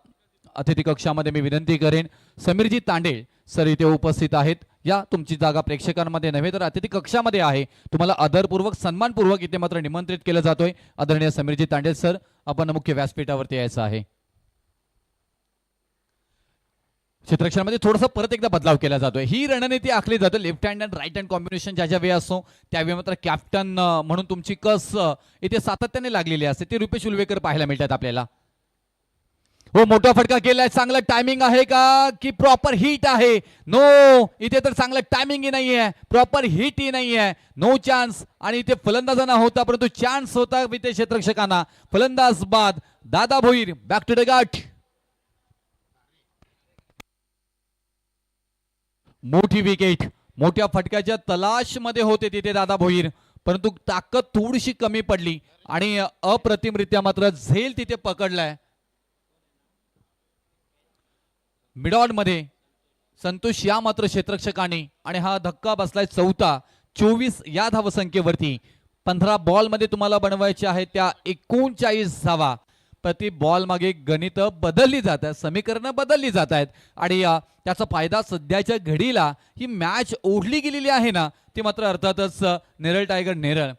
अतिथी कक्षामध्ये मी विनंती करेन, समीरजी तांडेल सर इथे उपस्थित आहेत. या तुमची जागा प्रेक्षकांमध्ये नव्हे तर अतिथी कक्षामध्ये आहे. तुम्हाला आदरपूर्वक सन्मानपूर्वक इथे मात्र निमंत्रित केलं जातोय. आदरणीय समीरजी तांडेल सर, आपण मुख्य व्यासपीठावरती यायचं आहे. क्षेत्ररक्षणामध्ये थोडासा परत एकदा बदलाव केला जातोय. ही रणनीती आखली जाते लेफ्ट हँड आणि राईट हँड कॉम्बिनेशन ज्या वेळी असतो त्यावेळी मात्र कॅप्टन म्हणून तुमची कस इथे सातत्याने लागलेली असते. ते रुपेश उलवेकर पाहायला मिळतात आपल्याला. हो, मोठा फटका केलाय. चांगलं टायमिंग आहे का की प्रॉपर हिट आहे? नो, इथे तर चांगलं टायमिंग नाहीये, प्रॉपर हिट ही नाहीये, नो चान्स. आणि इथे फलंदाजांना होता परंतु चान्स होता इथे क्षेत्ररक्षकांना. फलंदाज बाद दादा भोईर बॅक टू द गाठ. मोठी विकेट, मोठ्या फटक्याच्या तलाश मध्ये होते तिथे दादा भोईर, परंतु ताकद थोडीशी कमी पडली आणि अप्रतिमरित्या मात्र झेल तिथे पकडलाय. मिडॉन मध्ये संतोष या मात्र क्षेत्ररक्षकांनी आणि हा धक्का बसलाय चौथा. 24 या धावसंख्येवरती 15 बॉल मध्ये तुम्हाला बनवायचे आहेत त्या 39 धावा. प्रति बॉल मागे गणित बदलली जात आहेत, समीकरणं बदलली जात आहेत आणि त्याचा फायदा सध्याच्या घडीला ही मॅच ओढली गेलेली आहे ना ती मात्र अर्थातच नेरळ टायगर नेरळ.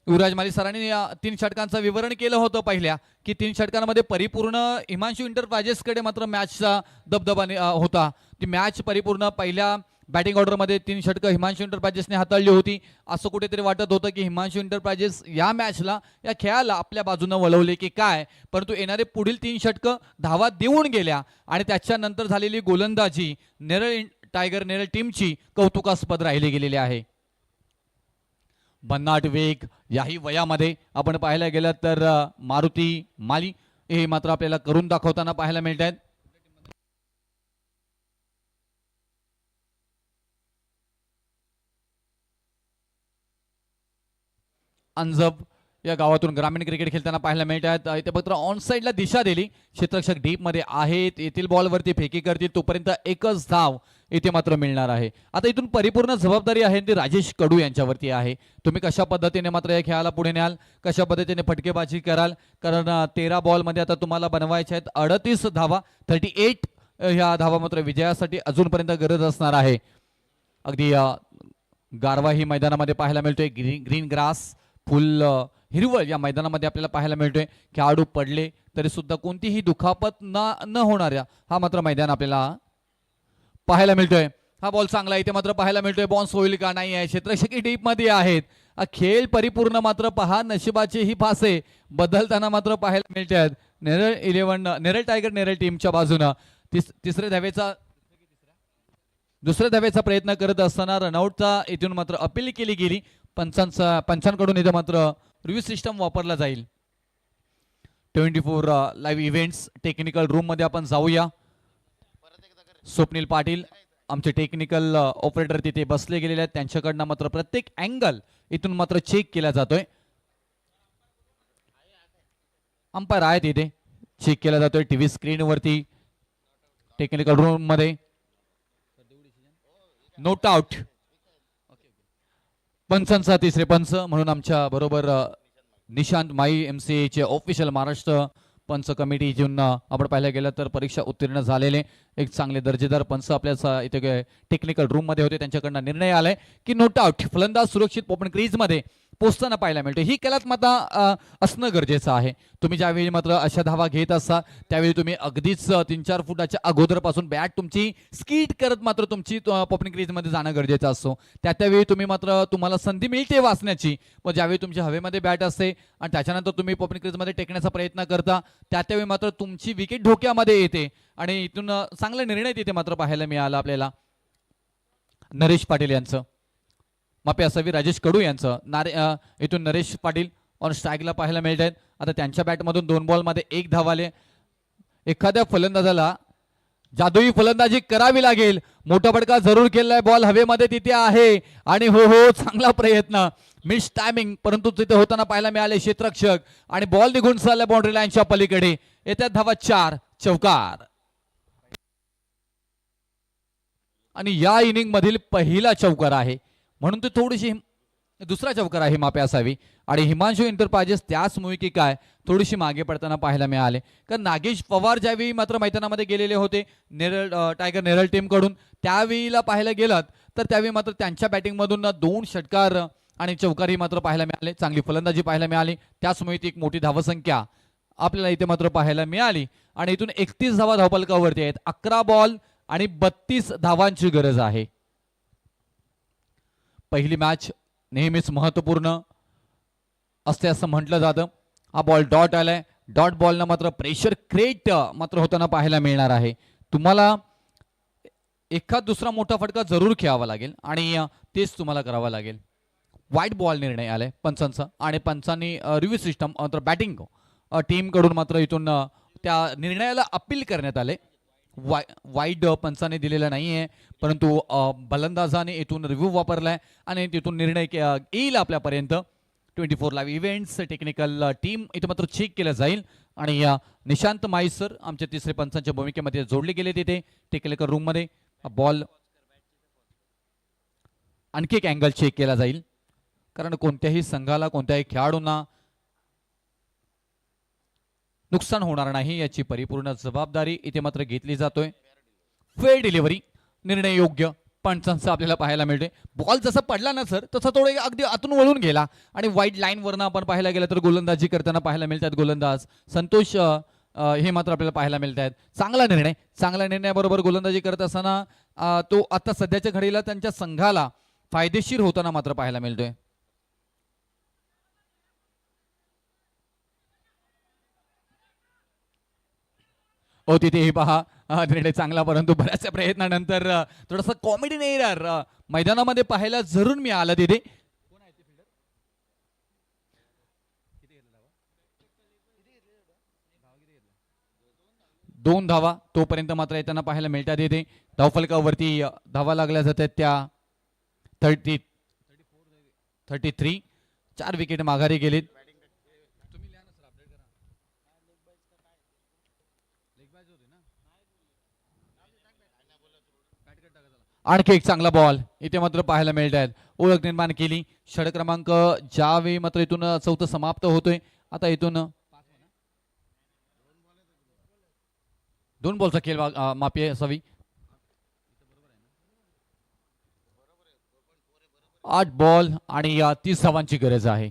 युवराज माली सरांनी 3 षटकांचं विवरण केलं होतं पहिल्या की 3 षटकांमध्ये परिपूर्ण हिमांशू इंटरप्राइजेसकडे मात्र मॅचचा दबदबा होता. ती मॅच परिपूर्ण पहिल्या बॅटिंग ऑर्डरमध्ये 3 षटकं हिमांशू इंटरप्राइजेसने हाताळली होती. असं कुठेतरी वाटत होतं की हिमांशू इंटरप्राइजेस या मॅचला या खेळाला आपल्या बाजूने वळवले की काय, परंतु येणारे पुढील 3 षटकं धावा देऊन गेल्या आणि त्याच्यानंतर झालेली गोलंदाजी नेरळ टायगर नेरळ टीमची कौतुकास्पद राहिली गेलेली आहे. भन्नाट वेग याही वयामध्ये आपण पाहायला गेलं तर मारुती माली हे मात्र आपल्याला करून दाखवताना पाहायला मिळत आहेत. अंजब या गावातून ग्रामीण क्रिकेट खेळताना पाहायला मिळत आहेत. इथे मात्र ऑन साईडला दिशा दिली. क्षेत्ररक्षक डीप मध्ये आहेत, येथील बॉलवरती फेकी करतील तोपर्यंत एकच धाव इथे मात्र मिळणार आहे. आता इथून परिपूर्ण जबाबदारी आहे ती राजेश कडू यांच्यावरती आहे. तुम्ही कशा पद्धतीने मात्र या खेळाला पुढे न्याल, कशा पद्धतीने फटकेबाजी कराल, कारण 13 बॉल मध्ये आता तुम्हाला बनवायच्या आहेत 38 धावा. 38 ह्या धावा मात्र विजयासाठी अजूनपर्यंत गरज असणार आहे. अगदी गारवा ही मैदानामध्ये पाहायला मिळतोय. ग्रीन ग्रास फुल हिरवळ या मैदानामध्ये आपल्याला पाहायला मिळतोय. खेळाडू पडले तरी सुद्धा कोणतीही दुखापत न होणाऱ्या हा मात्र मैदान आपल्याला पाहायला मिळतोय. हा बॉल चांगला इथे मात्र पाहायला मिळतोय. बॉन्स होईल का नाही आहे, क्षेत्ररक्षक डीप मध्ये आहेत. खेळ परिपूर्ण मात्र पहा नशिबाचे ही फासे बदलताना मात्र पाहायला मिळत आहेत. नेरळ टायगर नेरळ टीमच्या बाजूनं दुसऱ्या धावेचा प्रयत्न करत असताना रनआउटचा इथून मात्र अपील केली गेली. पंचांकडून इथे मात्र रिव्ह्यू सिस्टम वापरला जाईल. 24 लाईव्ह इव्हेंट्स टेक्निकल रूम मध्ये आपण जाऊया. स्वप्नील पाटील आमचे टेक्निकल ऑपरेटर तिथे बसले गेलेले आहेत. त्यांच्याकडनं मात्र प्रत्येक अँगल इथून मात्र चेक केला जातोय. अंपायर आहेत इथे, चेक केला जातोय टीव्ही स्क्रीनवरती टेक्निकल रूम मध्ये. Not out. पंचांचा तिसरे पंच म्हणून आमच्या बरोबर निशांत माई MCA चे ऑफिशियल महाराष्ट्र पंच कमिटी इथून आपण पाहायला गेलं तर परीक्षा उत्तीर्ण झालेले एक चांगले दर्जेदार पंच आपल्या इथे टेक्निकल रूम मध्ये होते. त्यांच्याकडनं निर्णय आलाय की नोट आउट फलंदाज सुरक्षित ओपन क्रीज मध्ये पोचताना पाहायला मिळते. ही कलात्मकता असणं गरजेचं आहे. तुम्ही ज्यावेळी मात्र अशा धावा घेत असता त्यावेळी तुम्ही अगदीच 3-4 फुटाच्या अगोदरपासून बॅट तुमची स्कीट करत मात्र तुमची ओपन क्रीज मध्ये जाणं गरजेचं असतो. त्यावेळी तुम्ही मात्र तुम्हाला संधी मिळते वाचण्याची. व ज्यावेळी तुमच्या हवेमध्ये बॅट असते आणि त्याच्यानंतर तुम्ही ओपन क्रीज मध्ये टेकण्याचा प्रयत्न करता त्यावेळी मात्र तुमची विकेट धोक्यामध्ये येते आणि इथून चांगला निर्णय तिथे मात्र पाहायला मिळाला आपल्याला. नरेश पाटील यांचं मापे असावी राजेश कडू यांचं इथून नरेश पाटील ऑन स्ट्राईकला पाहायला मिळत आहेत. आता त्यांच्या बॅटमधून 2 बॉलमध्ये 1 धाव आले. एखाद्या फलंदाजाला जादुई फलंदाजी करावी लागेल. मोठा फटका जरूर केलाय, बॉल हवेमध्ये तिथे आहे आणि हो चांगला प्रयत्न, मिस टायमिंग, परंतु तिथे होताना पाहायला मिळाले क्षेत्ररक्षक आणि बॉल निघून चालला बाउंड्री लाईनच्या पलीकडे. येत्यात धावा 4, चौकार. आणि या इनिंग मधील पहिला चौकार आहे म्हणून ते थोडीशी दुसरा चौकार आहे मापे असावी. आणि हिमांशू एंटरप्राइजेस त्याच मुळे की काय थोडीशी मागे पडताना पाहायला मिळाले. कारण नागेश पवार ज्यावेळी मात्र मैदानामध्ये गेलेले होते टायगर नेरळ टीम कडून त्यावेळीला पाहायला गेलं तर त्यावेळी मात्र त्यांच्या बॅटिंगमधून 2 षटकार आणि चौकारही मात्र पाहायला मिळाले. चांगली फलंदाजी पाहायला मिळाली. त्याचमुळे ती एक मोठी धावसंख्या आपल्याला इथे मात्र पाहायला मिळाली. आणि इथून 31 धावा धावपलकावरती आहेत. 11 बॉल आणि 32 धावांची गरज आहे. पहिली मॅच नेहमीच महत्वपूर्ण असते असं म्हटलं जातं. हा बॉल डॉट आलाय. डॉट बॉलनं मात्र प्रेशर क्रिएट मात्र होताना पाहायला मिळणार आहे. तुम्हाला एखाद दुसरा मोठा फटका जरूर खेळावा लागेल आणि तेच तुम्हाला करावं लागेल. वाईट बॉल निर्णय आलाय पंचांचा आणि पंचांनी रिव्ह्यू सिस्टम मात्र बॅटिंग टीम कडून मात्र इथून त्या निर्णयाला अपील करण्यात आले. वाईड पंचाने दिलेला नाहीये परंतु फलंदाजाने इथून रिव्ह्यू वापरलाय आणि तिथून निर्णय येईल आपल्यापर्यंत. 24 लाईव्ह इव्हेंट्स टेक्निकल टीम इथे मात्र चेक केलं जाईल आणि निशांत माई सर आमच्या तिसरे पंचांच्या भूमिकेमध्ये जोडले गेले तिथे टेक्निकल रूम मध्ये. बॉल आणखी एक अँगल चेक केला जाईल कारण कोणत्याही संघाला कोणत्याही खेळाडूंना नुकसान होणार नाही याची परिपूर्ण जबाबदारी इथे मात्र घेतली जातोय. फेअर डिलिव्हरी निर्णय योग्य पंचांचा आपल्याला पाहायला मिळते. बॉल जसा पडला ना सर तसा थोडे अगदी आतून वळून गेला आणि वाईड लाईन वरनं आपण पाहायला गेलं तर गोलंदाजी करताना पाहायला मिळतात गोलंदाज संतोष हे मात्र आपल्याला पाहायला मिळत आहेत. चांगला निर्णयाबरोबर गोलंदाजी करत असताना तो आता सध्याच्या घडीला त्यांच्या संघाला फायदेशीर होताना मात्र पाहायला मिळतोय. तिथेही पहा निर्णय चांगला परंतु बऱ्याचशा प्रयत्नानंतर थोडासा कॉमेडी एरर मैदानामध्ये पाहायला जरूर मिळाला तिथे. 2 धावा तोपर्यंत मात्र येताना पाहायला मिळतात. येते धावफलकावरती धावा लागल्या जातात त्या 33. 4 विकेट माघारी गेलीत. आणखी एक चांगला बॉल इथे मात्र पाहायला मिळत आहेत. ओळख निर्माण केली. षटक क्रमांक ज्यावेळी मात्र इथून 4 समाप्त होतोय. आता इथून 2 बॉलचा खेळ मापी असावी. 8 बॉल आणि 30 धावांची गरज आहे.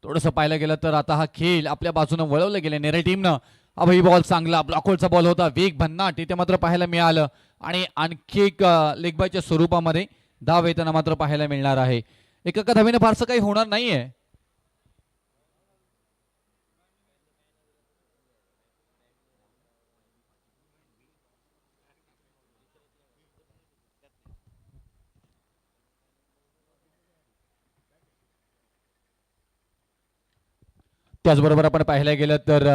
थोडंसं पाहायला गेलं तर आता हा खेळ आपल्या बाजूने वळवला गेला नेरळ टीमनं. ही बॉल चांगला ब्लॉकहोलचा बॉल होता. वेग भन्नाट इथे मात्र पाहायला मिळालं आणि आणखी एक लेग बायच्या स्वरूपामध्ये धाव येताना मात्र पाहायला मिळणार आहे. एका धावेने फारसं काही होणार नाहीये. त्याचबरोबर आपण पाहायला गेलं तर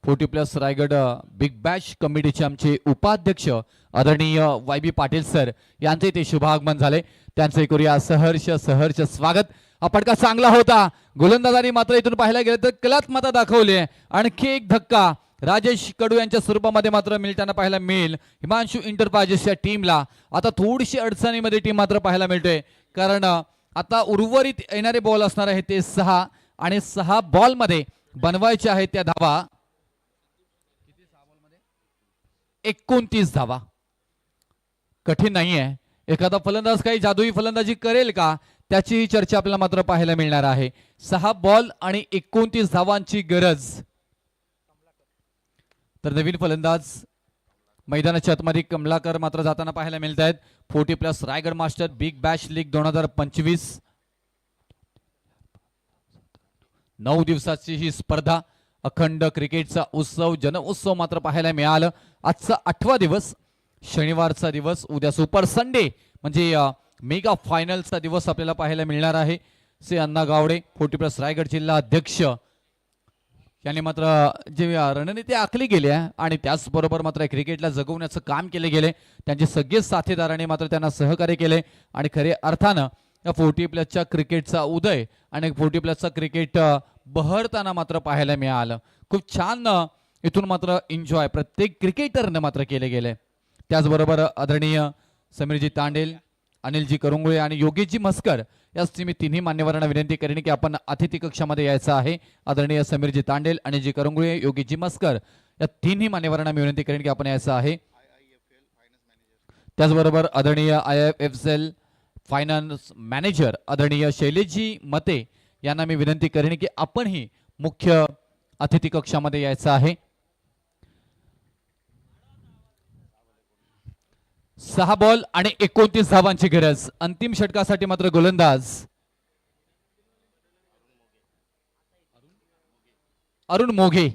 40+ रायगड बिग बॅश कमिटीचे आमचे उपाध्यक्ष आदरणीय YB पाटील सर यांचे ते शुभागमन झाले. त्यांचे करूया सहर्ष स्वागत. हा फटका चांगला होता. गोलंदाजांनी मात्र इथून पाहायला गेलं तर कलात मात्र दाखवली आहे. आणखी एक धक्का राजेश कडू यांच्या स्वरूपामध्ये मात्र मिळताना पाहायला मिळेल हिमांशू इंटरप्राइजेसच्या टीमला. आता थोडीशी अडचणीमध्ये टीम मात्र पाहायला मिळतोय, कारण आता उर्वरित येणारे बॉल असणार आहे ते 6 आणि 6 बॉलमध्ये बनवायचे आहेत त्या धावा. 29 धावा कठीण नाहीये. एखादा फलंदाज काही जादुई फलंदाजी करेल का त्याची चर्चा आपल्याला मात्र पाहायला मिळणार आहे. 6 बॉल आणि 29 धावांची गरज. तर नवीन फलंदाज मैदानाच्या आतमध्ये कमलाकर मात्र जाताना पाहायला मिळत आहेत. 40+ Raigad master big bash league 2025. 9 दिवसाची ही स्पर्धा, अखंड क्रिकेटचा उत्सव, जन उत्सव मात्र पाहायला मिळालं. आजचा 8वा दिवस, शनिवारचा दिवस, उद्या सुपर संडे म्हणजे मेगा फायनलचा दिवस आपल्याला पाहायला मिळणार आहे. से अण्णा गावडे 40+ रायगड जिल्हा अध्यक्ष यांनी मात्र जे रणनीती आखली गेली आहे आणि त्याचबरोबर मात्र क्रिकेटला जगवण्याचं काम केले गेले. त्यांचे सगळे साथीदारांनी मात्र त्यांना सहकार्य केले आणि खरे अर्थानं या 40+ क्रिकेटचा उदय आणि 40+ क्रिकेट बहरताना मात्र पाहायला मिळालं. खूप छान इथून मात्र एन्जॉय प्रत्येक क्रिकेटरनं मात्र केले गेले. त्याचबरोबर आदरणीय समीरजी तांडेल, अनिलजी करुंगुळे आणि योगेशजी मस्कर या मी तिन्ही मान्यवरांना विनंती करेन की आपण अतिथी कक्षामध्ये यायचं आहे. आदरणीय समीरजी तांडेल, अनिलजी करुंगुळे, योगेशजी मस्कर या तिन्ही मान्यवरांना मी विनंती करेन की आपण यायचं आहे. त्याचबरोबर आदरणीय IIFL फायनान्स मॅनेजर आदरणीय शैलेशजी मते यांना मी विनंती करेन की आपणही मुख्य अतिथी कक्षामध्ये यायचं आहे. 6 बॉल आणि 29 धावांची गरज. अंतिम षटकासाठी मात्र गोलंदाज अरुण मोघे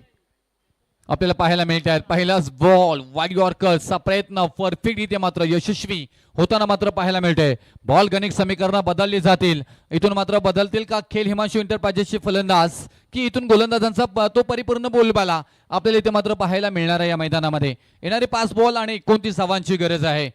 आपल्याला पाहायला मिळत आहेत. पहिलाच बॉल वाईड यॉर्करचा प्रयत्न परफेक्ट इथे मात्र यशस्वी होताना मात्र पाहायला मिळतंय. बॉल गणित समीकरण बदलली जातील. इथून मात्र बदलतील का खेळ हिमांशू इंटरप्राइजेसचे फलंदाज, की इथून गोलंदाजांचा तो परिपूर्ण बोलबाला आपल्याला इथे मात्र पाहायला मिळणार आहे. या मैदानामध्ये येणारे 5 बॉल आणि 29 धावांची गरज आहे.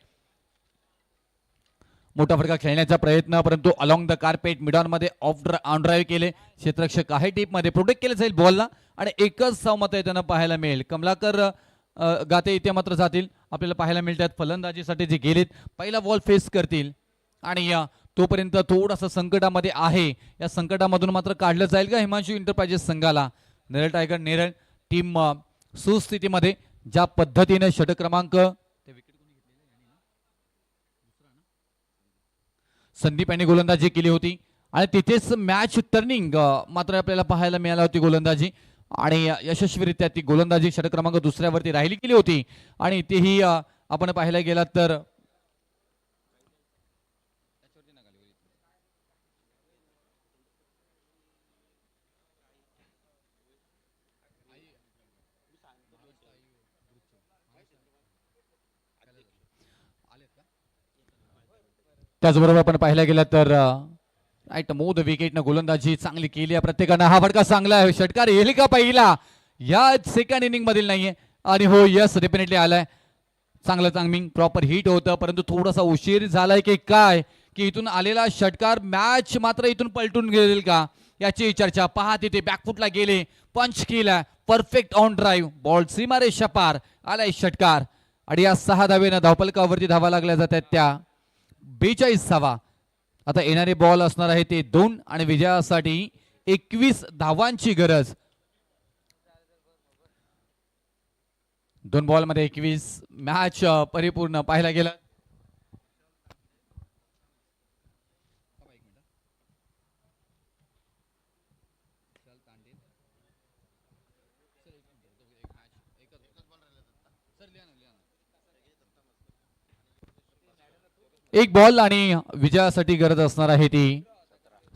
मोठा फटका खेळण्याचा प्रयत्न, परंतु अलॉंग द कार्पेट मिडॉन मध्ये ऑन ड्राईव्ह केले. क्षेत्ररक्षक आहे टीप मध्ये प्रोटेक्ट केले जाईल बॉलला आणि एकच धाव मात्र त्यांना पाहायला मिळेल. कमलाकर गाते इथे मात्र जातील. आपल्याला पाहायला मिळतात फलंदाजीसाठी जे गेलेत पहिला बॉल फेस करतील आणि तोपर्यंत थोडासा संकटामध्ये आहे. या संकटामधून मात्र काढलं जाईल का हिमांशू इंटरप्राइजेस संघाला. नेरळ टायगर नेरळ टीम सुस्थितीमध्ये ज्या पद्धतीने षटक क्रमांक संदीप यांनी गोलंदाजी केली होती आणि तिथेच मॅच टर्निंग मात्र आपल्याला पाहायला मिळाली होती गोलंदाजी आणि यशस्वीरित्या ती गोलंदाजी षटक क्रमांक 2ऱ्यावरती राहिली गेली होती आणि तेही आपण पाहायला गेलात तर त्याचबरोबर आपण पाहायला गेलं तर राईट मोद विकेटनं गोलंदाजी चांगली केली आहे प्रत्येकानं. हा फटका चांगला आहे. षटकार येईल का पहिला या सेकंड इनिंग मधील नाहीये आणि हो यस डेफिनेटली आलाय. चांगलं टायमिंग प्रॉपर हिट होतं, परंतु थोडासा उशीर झालाय की काय की इथून आलेला षटकार मॅच मात्र इथून पलटून गेलेल का याची चर्चा. पहा तिथे बॅकफुटला गेले, पंच केला, परफेक्ट ऑन ड्राईव्ह, बॉल सीमारेषा पार आलाय षटकार आणि या 6 धावेनं धावफलकावरती धावा लागल्या जातात त्या 42 धावा. आता येणारे बॉल असणार आहे ते 2 आणि विजयासाठी 21 धावांची गरज. 2 बॉल मध्ये 21. मॅच परिपूर्ण पाहायला गेलं. एक बॉल आणि विजयासाठी गरज असणार आहे ती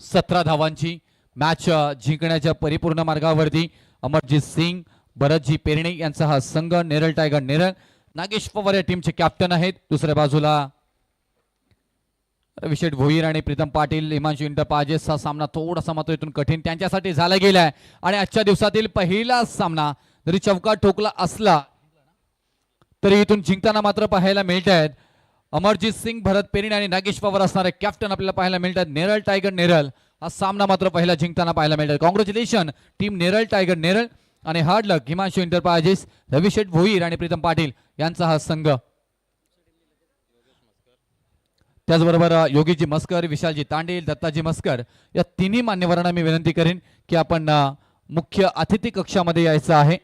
17 धावांची. मॅच जिंकण्याच्या परिपूर्ण मार्गावरती अमरजीत सिंग, भरतजी पेरणे यांचा हा संघ. नेरळ टायगर नेरळ, नागेश पवार या टीमचे कॅप्टन आहेत. दुसऱ्या बाजूला अभिषेक भोईर आणि प्रीतम पाटील. हिमांशू इंटरप्राइजेसचा सामना थोडासा मात्र इथून कठीण त्यांच्यासाठी झाला गेलाय आणि आजच्या दिवसातील पहिला सामना जरी चौका ठोकला असला तरी इथून जिंकताना मात्र पाहायला मिळत आहेत. अमरजीत सिंग, भरत पेरीण आणि नागेश पवार असणारे कॅप्टन आपल्याला पाहायला मिळतात. नेरळ टायगर नेरळ हा सामना मात्र पहिला जिंकताना पाहायला मिळेल. Congratulation team Neral tiger Neral आणि हार्ड लक हिमांशू एंटरप्राइजेस, रविशेठ भोईर आणि प्रीतम पाटील यांचा हा संघ. त्याचबरोबर योगीजी मस्कर, विशालजी तांडेल, दत्ताजी मस्कर या तिन्ही मान्यवरांना मी विनंती करेन की आपण मुख्य अतिथी कक्षामध्ये यायचं आहे.